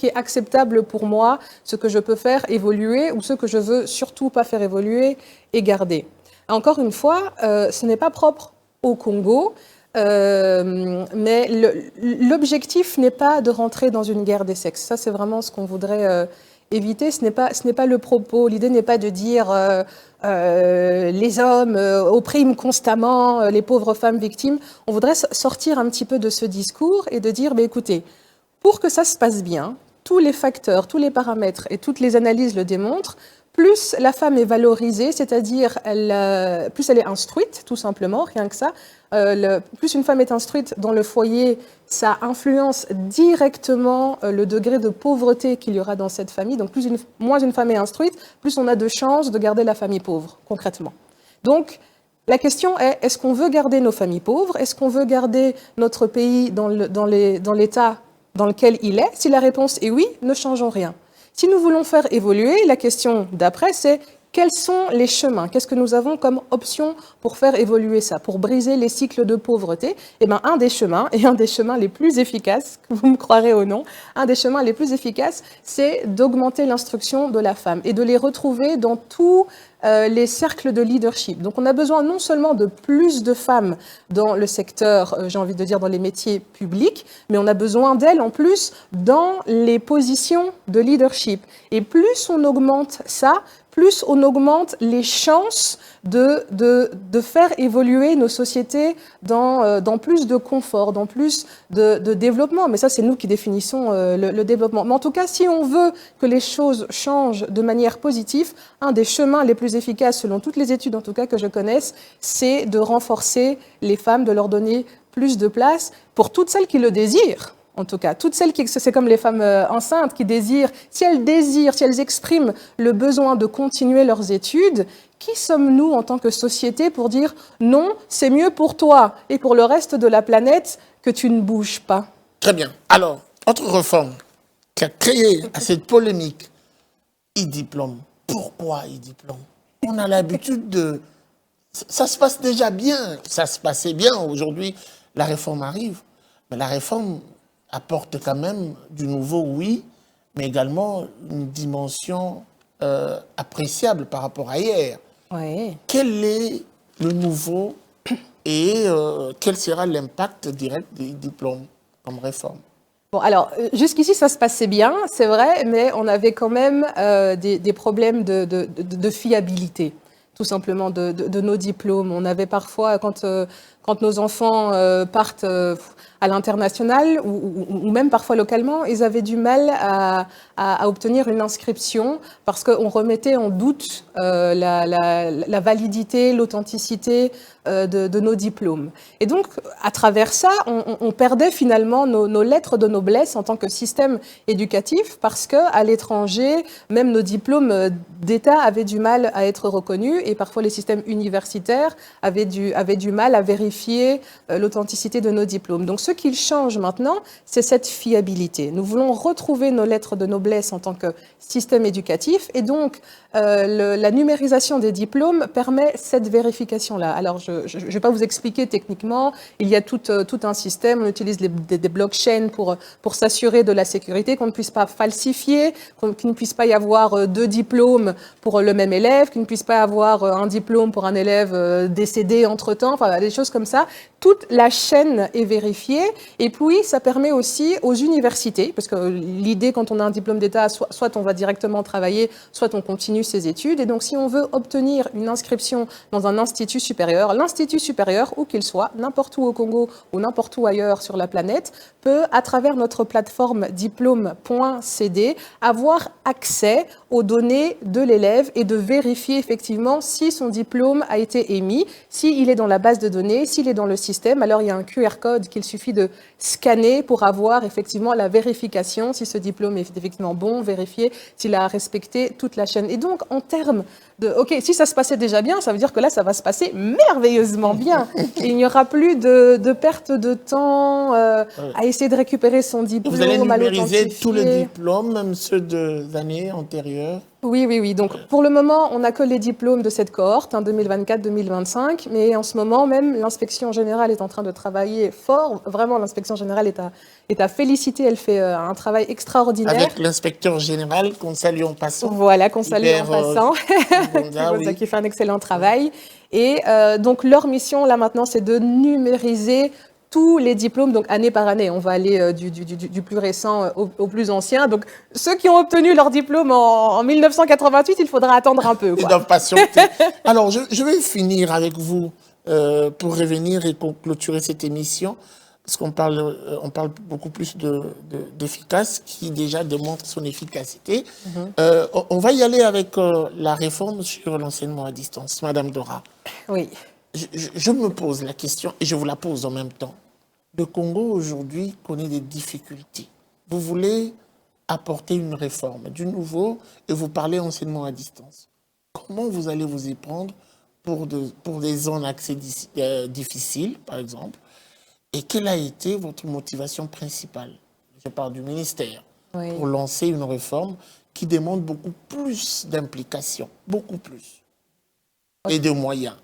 est acceptable pour moi, ce que je peux faire évoluer ou ce que je veux surtout pas faire évoluer et garder. Encore une fois, ce n'est pas propre au Congo. Mais l'objectif n'est pas de rentrer dans une guerre des sexes. Ça, c'est vraiment ce qu'on voudrait éviter. Ce n'est pas le propos. L'idée n'est pas de dire les hommes oppriment constamment les pauvres femmes victimes. On voudrait sortir un petit peu de ce discours et de dire, écoutez, pour que ça se passe bien, tous les facteurs, tous les paramètres et toutes les analyses le démontrent, plus la femme est valorisée, c'est-à-dire plus elle est instruite, tout simplement, rien que ça. Plus une femme est instruite dans le foyer, ça influence directement le degré de pauvreté qu'il y aura dans cette famille. Donc moins une femme est instruite, plus on a de chances de garder la famille pauvre, concrètement. Donc la question est, est-ce qu'on veut garder nos familles pauvres? Est-ce qu'on veut garder notre pays dans l'état dans lequel il est? Si la réponse est oui, ne changeons rien. Si nous voulons faire évoluer, la question d'après, c'est quels sont les chemins? Qu'est-ce que nous avons comme option pour faire évoluer ça, pour briser les cycles de pauvreté? Eh bien, un des chemins les plus efficaces, que vous me croirez ou non, un des chemins les plus efficaces, c'est d'augmenter l'instruction de la femme et de les retrouver dans tous les cercles de leadership. Donc, on a besoin non seulement de plus de femmes dans le secteur, j'ai envie de dire dans les métiers publics, mais on a besoin d'elles en plus dans les positions de leadership. Et plus on augmente ça, plus on augmente les chances de faire évoluer nos sociétés dans plus de confort, dans plus de développement. Mais ça, c'est nous qui définissons le développement. Mais en tout cas, si on veut que les choses changent de manière positive, un des chemins les plus efficaces, selon toutes les études en tout cas que je connaisse, c'est de renforcer les femmes, de leur donner plus de place pour toutes celles qui le désirent. En tout cas, toutes celles c'est comme les femmes enceintes qui désirent, si elles expriment le besoin de continuer leurs études, qui sommes-nous en tant que société pour dire non, c'est mieux pour toi et pour le reste de la planète que tu ne bouges pas? Très bien. Alors, autre réforme qui a créé à cette polémique, e-diplôme. Pourquoi e-diplôme? On a l'habitude de... Ça se passe déjà bien. Ça se passait bien. Aujourd'hui, la réforme arrive. Mais la réforme apporte quand même du nouveau, oui, mais également une dimension appréciable par rapport à hier. Oui. Quel est le nouveau et quel sera l'impact direct des diplômes comme réforme? Bon, alors, jusqu'ici, ça se passait bien, c'est vrai, mais on avait quand même des problèmes de fiabilité, tout simplement, de nos diplômes. On avait parfois, quand nos enfants partent à l'international ou même parfois localement, ils avaient du mal à obtenir une inscription parce qu'on remettait en doute la validité, l'authenticité de nos diplômes. Et donc, à travers ça, on perdait finalement nos lettres de noblesse en tant que système éducatif parce qu'à l'étranger, même nos diplômes d'État avaient du mal à être reconnus et parfois les systèmes universitaires avaient du mal à vérifier l'authenticité de nos diplômes. Donc, ce qu'il change maintenant, c'est cette fiabilité. Nous voulons retrouver nos lettres de noblesse en tant que système éducatif et donc la numérisation des diplômes permet cette vérification-là. Alors, je ne vais pas vous expliquer techniquement, il y a tout un système, on utilise des blockchains pour s'assurer de la sécurité, qu'on ne puisse pas falsifier, qu'il ne puisse pas y avoir deux diplômes pour le même élève, qu'il ne puisse pas avoir un diplôme pour un élève décédé entre-temps, enfin des choses comme ça. Toute la chaîne est vérifiée et puis ça permet aussi aux universités, parce que l'idée quand on a un diplôme d'État, soit on va directement travailler, soit on continue ses études. Et donc si on veut obtenir une inscription dans un institut supérieur, l'institut supérieur, où qu'il soit, n'importe où au Congo ou n'importe où ailleurs sur la planète, peut, à travers notre plateforme diplôme.cd, avoir accès aux données de l'élève et de vérifier effectivement si son diplôme a été émis, s'il est dans la base de données, s'il est dans le système. Alors il y a un QR code qu'il suffit de scanner pour avoir effectivement la vérification, si ce diplôme est effectivement bon, vérifier s'il a respecté toute la chaîne. Et donc en termes de, ok, si ça se passait déjà bien, ça veut dire que là ça va se passer merveilleusement bien. Et il n'y aura plus de perte de temps à essayer de récupérer son diplôme. Vous allez numériser tous les diplômes, même ceux des années antérieures? Oui. Donc, pour le moment, on n'a que les diplômes de cette cohorte, 2024-2025. Mais en ce moment, même, l'inspection générale est en train de travailler fort. Vraiment, l'inspection générale est à féliciter. Elle fait un travail extraordinaire. Avec l'inspecteur général, qu'on salue en passant. Voilà, qu'on salue en passant. Oui. Qui fait un excellent travail. Et donc, leur mission, là, maintenant, c'est de numériser tous les diplômes, donc année par année. On va aller du plus récent au plus ancien. Donc, ceux qui ont obtenu leur diplôme en 1988, il faudra attendre un peu. Quoi. Ils doivent patienter. Alors, je vais finir avec vous pour revenir et clôturer cette émission, parce qu'on parle beaucoup plus d'efficace, qui déjà démontre son efficacité. On va y aller avec la réforme sur l'enseignement à distance. Madame Dora. Oui. Je me pose la question, et je vous la pose en même temps. Le Congo, aujourd'hui, connaît des difficultés. Vous voulez apporter une réforme, du nouveau, et vous parlez enseignement à distance. Comment vous allez vous y prendre pour des zones accès difficiles, par exemple? Et quelle a été votre motivation principale? Je parle du ministère, pour lancer une réforme qui demande beaucoup plus d'implication, beaucoup plus, et de moyens.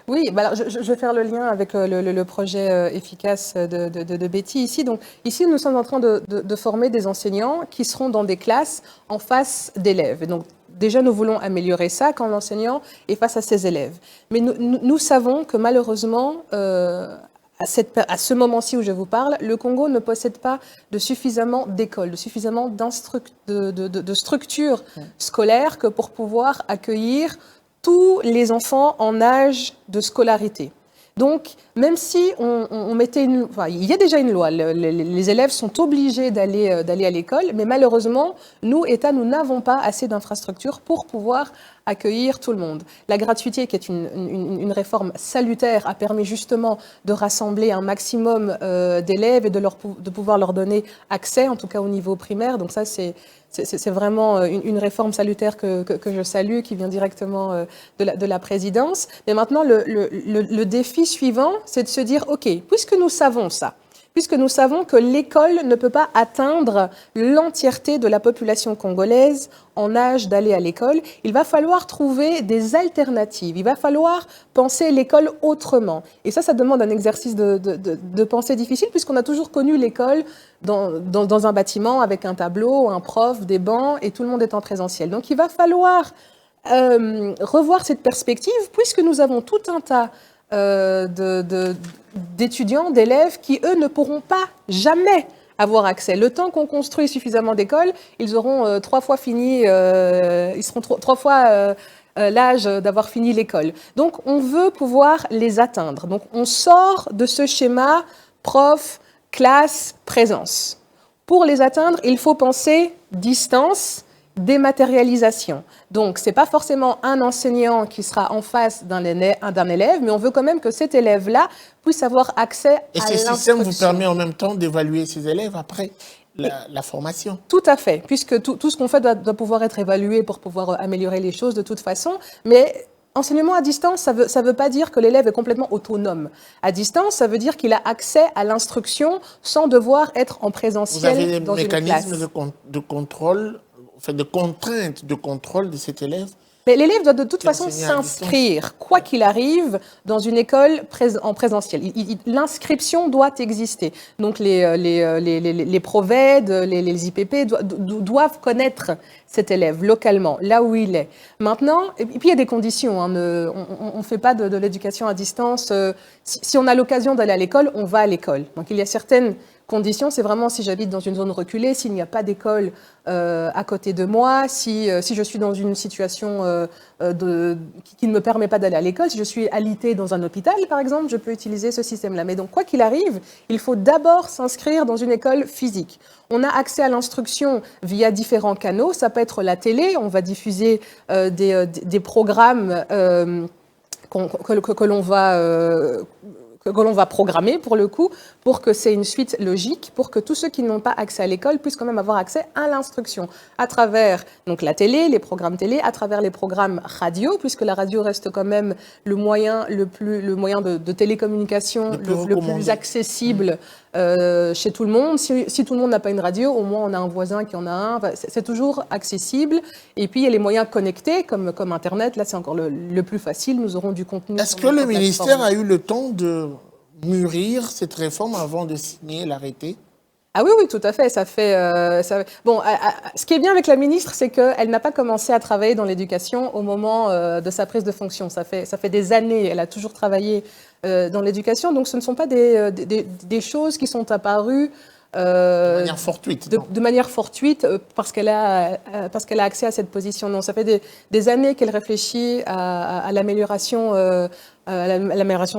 Oui, bah alors je vais faire le lien avec le projet efficace de Betty ici. Donc ici, nous sommes en train de former des enseignants qui seront dans des classes en face d'élèves. Et donc déjà, nous voulons améliorer ça quand l'enseignant est face à ses élèves. Mais nous savons que malheureusement, à ce moment-ci où je vous parle, le Congo ne possède pas de suffisamment d'écoles, de suffisamment de structures scolaires que pour pouvoir accueillir tous les enfants en âge de scolarité. Donc, même si on mettait il y a déjà une loi, les élèves sont obligés d'aller à l'école, mais malheureusement, nous, État, nous n'avons pas assez d'infrastructures pour pouvoir accueillir tout le monde. La gratuité, qui est une réforme salutaire, a permis justement de rassembler un maximum d'élèves et de pouvoir leur donner accès, en tout cas au niveau primaire. Donc ça, c'est vraiment une réforme salutaire que je salue, qui vient directement de la présidence. Mais maintenant, le défi suivant, c'est de se dire, OK, puisque nous savons ça, puisque nous savons que l'école ne peut pas atteindre l'entièreté de la population congolaise en âge d'aller à l'école, il va falloir trouver des alternatives, il va falloir penser l'école autrement. Et ça demande un exercice de pensée difficile, puisqu'on a toujours connu l'école dans un bâtiment avec un tableau, un prof, des bancs, et tout le monde est en présentiel. Donc il va falloir revoir cette perspective, puisque nous avons tout un tas d'étudiants, d'élèves qui, eux, ne pourront pas jamais avoir accès. Le temps qu'on construit suffisamment d'écoles, ils auront trois fois fini, ils seront trois fois l'âge d'avoir fini l'école. Donc, on veut pouvoir les atteindre. Donc, on sort de ce schéma prof, classe, présence. Pour les atteindre, il faut penser distance, dématérialisation. Donc, ce n'est pas forcément un enseignant qui sera en face d'un élève, mais on veut quand même que cet élève-là puisse avoir accès à l'instruction. Et ce système vous permet en même temps d'évaluer ses élèves après la formation. Tout à fait, puisque tout ce qu'on fait doit pouvoir être évalué pour pouvoir améliorer les choses de toute façon, mais enseignement à distance, ça veut pas dire que l'élève est complètement autonome. À distance, ça veut dire qu'il a accès à l'instruction sans devoir être en présentiel dans une classe. Vous avez des mécanismes de contrôle, de contraintes de contrôle de cet élève? Mais l'élève doit de toute façon s'inscrire, quoi qu'il arrive, dans une école en présentiel. L'inscription doit exister. Donc les provèdes, les IPP doivent connaître cet élève localement, là où il est. Maintenant, et puis il y a des conditions. On ne fait pas de l'éducation à distance. Si on a l'occasion d'aller à l'école, on va à l'école. Donc il y a certaines conditions, c'est vraiment si j'habite dans une zone reculée, s'il n'y a pas d'école à côté de moi, si je suis dans une situation qui ne me permet pas d'aller à l'école, si je suis alitée dans un hôpital, par exemple, je peux utiliser ce système-là. Mais donc, quoi qu'il arrive, il faut d'abord s'inscrire dans une école physique. On a accès à l'instruction via différents canaux. Ça peut être la télé, on va diffuser des programmes que l'on va programmer pour le coup, pour que c'est une suite logique, pour que tous ceux qui n'ont pas accès à l'école puissent quand même avoir accès à l'instruction à travers donc la télé, les programmes télé, à travers les programmes radio, puisque la radio reste quand même le moyen de télécommunication le plus accessible chez tout le monde. Si tout le monde n'a pas une radio, au moins on a un voisin qui en a un. Enfin, c'est toujours accessible. Et puis il y a les moyens connectés comme Internet. Là, c'est encore le plus facile. Nous aurons du contenu. Est-ce que le ministère a eu le temps de mûrir cette réforme avant de signer l'arrêté? Ah oui, tout à fait. Bon, ce qui est bien avec la ministre, c'est qu'elle n'a pas commencé à travailler dans l'éducation au moment de sa prise de fonction. Ça fait des années. Elle a toujours travaillé dans l'éducation. Donc, ce ne sont pas des choses qui sont apparues de manière fortuite. De manière fortuite, parce qu'elle a accès à cette position. Non, ça fait des années qu'elle réfléchit à l'amélioration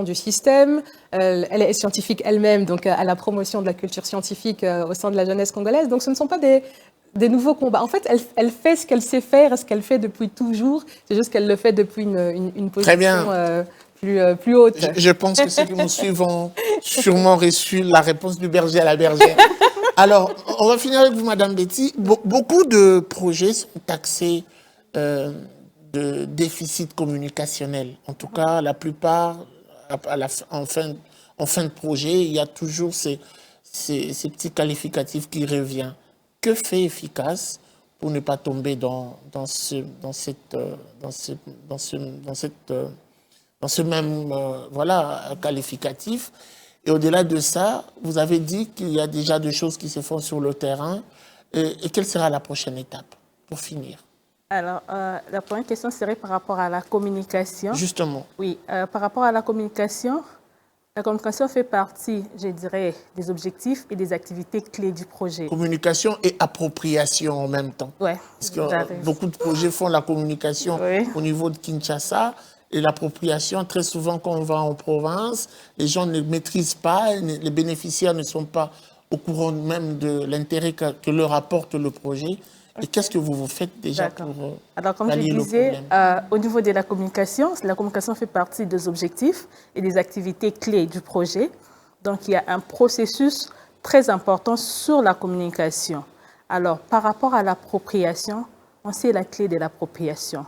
du système. Elle est scientifique elle-même, donc à la promotion de la culture scientifique au sein de la jeunesse congolaise. Donc ce ne sont pas des nouveaux combats. En fait, elle fait ce qu'elle sait faire et ce qu'elle fait depuis toujours. C'est juste qu'elle le fait depuis une position plus haute. Je pense que ceux qui nous suivent ont sûrement reçu la réponse du berger à la bergère. Alors, on va finir avec vous, Madame Betty. Beaucoup de projets sont taxés de déficit communicationnel. En tout cas, la plupart, en fin de projet, il y a toujours ces petits qualificatifs qui reviennent. Que fait Efficace pour ne pas tomber dans ce même qualificatif? Et au-delà de ça, vous avez dit qu'il y a déjà des choses qui se font sur le terrain. Et quelle sera la prochaine étape pour finir? Alors, la première question serait par rapport à la communication. Justement. Oui, par rapport à la communication fait partie, je dirais, des objectifs et des activités clés du projet. Communication et appropriation en même temps. Oui. Parce que beaucoup de projets font la communication au niveau de Kinshasa. Et l'appropriation, très souvent, quand on va en province, les gens ne maîtrisent pas, les bénéficiaires ne sont pas au courant même de l'intérêt que leur apporte le projet. Et qu'est-ce que vous faites déjà pour Alors, comme je pallier le disais, problème? au niveau de la communication fait partie des objectifs et des activités clés du projet. Donc, il y a un processus très important sur la communication. Alors, par rapport à l'appropriation, on sait la clé de l'appropriation.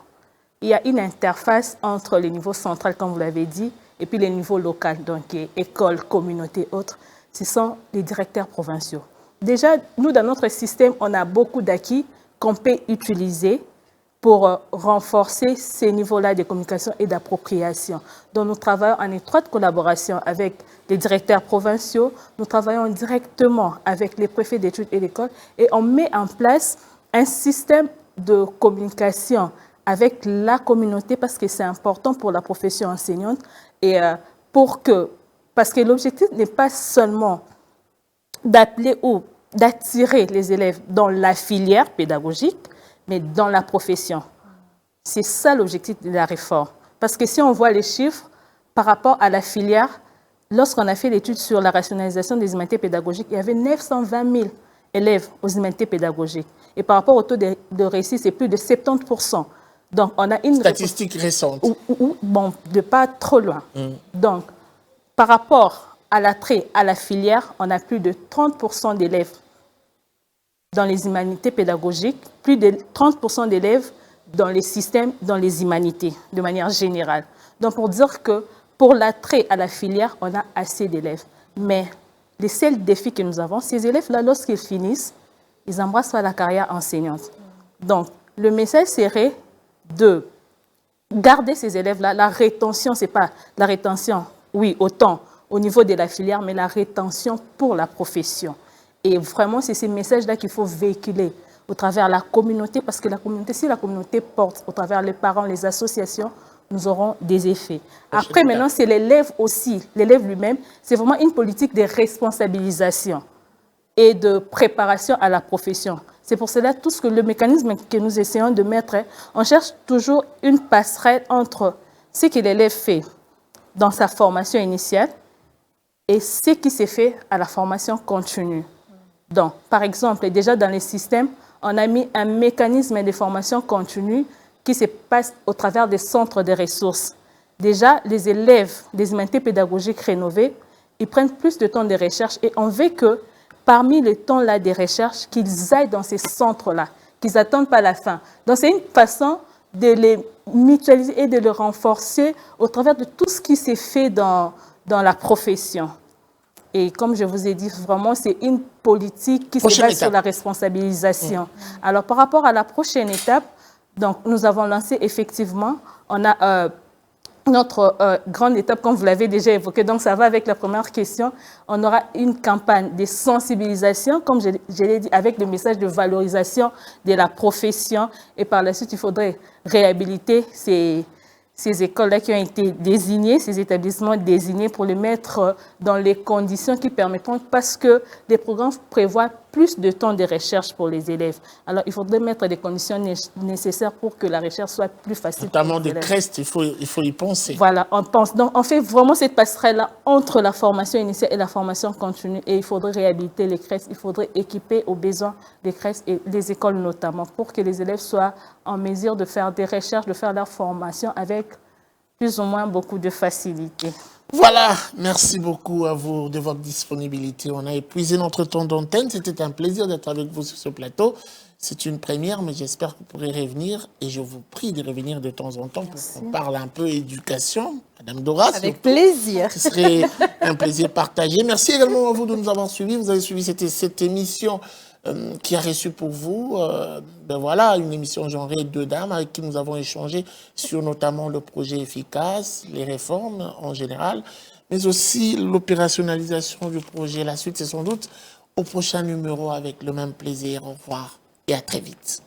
Il y a une interface entre le niveau central, comme vous l'avez dit, et puis les niveaux locaux, donc écoles, communautés, autres. Ce sont les directeurs provinciaux. Déjà, nous, dans notre système, on a beaucoup d'acquis qu'on peut utiliser pour renforcer ces niveaux-là de communication et d'appropriation. Donc, nous travaillons en étroite collaboration avec les directeurs provinciaux, nous travaillons directement avec les préfets d'études et d'écoles et on met en place un système de communication avec la communauté parce que c'est important pour la profession enseignante et parce que l'objectif n'est pas seulement d'appeler ou d'attirer les élèves dans la filière pédagogique, mais dans la profession. C'est ça l'objectif de la réforme. Parce que si on voit les chiffres par rapport à la filière, lorsqu'on a fait l'étude sur la rationalisation des humanités pédagogiques, il y avait 920 000 élèves aux humanités pédagogiques. Et par rapport au taux de réussite, c'est plus de 70%. Donc, on a une statistique récente. Bon, de pas trop loin. Donc, par rapport à l'attrait à la filière, on a plus de 30% d'élèves dans les humanités pédagogiques, plus de 30% d'élèves dans les systèmes, dans les humanités, de manière générale. Donc, pour dire que pour l'attrait à la filière, on a assez d'élèves. Mais les seuls défis que nous avons, ces élèves-là, lorsqu'ils finissent, ils embrassent la carrière enseignante. Donc, le message serait de garder ces élèves-là. La rétention, ce n'est pas la rétention, oui, autant au niveau de la filière, mais la rétention pour la profession. Et vraiment, c'est ces messages-là qu'il faut véhiculer au travers de la communauté, parce que la communauté, si la communauté porte au travers les parents, les associations, nous aurons des effets. Après, maintenant, c'est l'élève aussi, l'élève lui-même, c'est vraiment une politique de responsabilisation et de préparation à la profession. C'est pour cela tout ce que le mécanisme que nous essayons de mettre, on cherche toujours une passerelle entre ce que l'élève fait dans sa formation initiale et ce qui s'est fait à la formation continue. Donc, par exemple, déjà dans les systèmes, on a mis un mécanisme de formation continue qui se passe au travers des centres de ressources. Déjà, les élèves des humanités pédagogiques rénovés, ils prennent plus de temps de recherche et on veut que parmi le temps-là des recherches, qu'ils aillent dans ces centres-là, qu'ils n'attendent pas la fin. Donc, c'est une façon de les mutualiser et de les renforcer au travers de tout ce qui s'est fait dans la profession. Et comme je vous ai dit, vraiment, c'est une politique qui se base sur la responsabilisation. Alors, par rapport à la prochaine étape, donc, nous avons lancé effectivement, on a notre grande étape, comme vous l'avez déjà évoqué, donc ça va avec la première question, on aura une campagne de sensibilisation, comme je l'ai dit, avec le message de valorisation de la profession. Et par la suite, il faudrait réhabiliter ces écoles-là qui ont été désignées, ces établissements désignés pour les mettre dans les conditions qui permettront, parce que les programmes prévoient plus de temps de recherche pour les élèves. Alors, il faudrait mettre des conditions nécessaires pour que la recherche soit plus facile. Notamment des CREST, il faut y penser. Voilà, on pense. Donc, on fait vraiment cette passerelle-là entre la formation initiale et la formation continue. Et il faudrait réhabiliter les CREST, il faudrait équiper aux besoins des CREST et les écoles notamment, pour que les élèves soient en mesure de faire des recherches, de faire leur formation avec plus ou moins beaucoup de facilité. Voilà, merci beaucoup à vous de votre disponibilité. On a épuisé notre temps d'antenne. C'était un plaisir d'être avec vous sur ce plateau. C'est une première, mais j'espère que vous pourrez revenir. Et je vous prie de revenir de temps en temps pour qu'on parle un peu éducation. Madame Dora, avec plaisir. Ce serait un plaisir partagé. Merci également à vous de nous avoir suivis. Vous avez suivi cette émission qui a reçu pour vous, voilà, une émission genrée de dames avec qui nous avons échangé sur notamment le projet efficace, les réformes en général, mais aussi l'opérationnalisation du projet. La suite, c'est sans doute au prochain numéro avec le même plaisir. Au revoir et à très vite.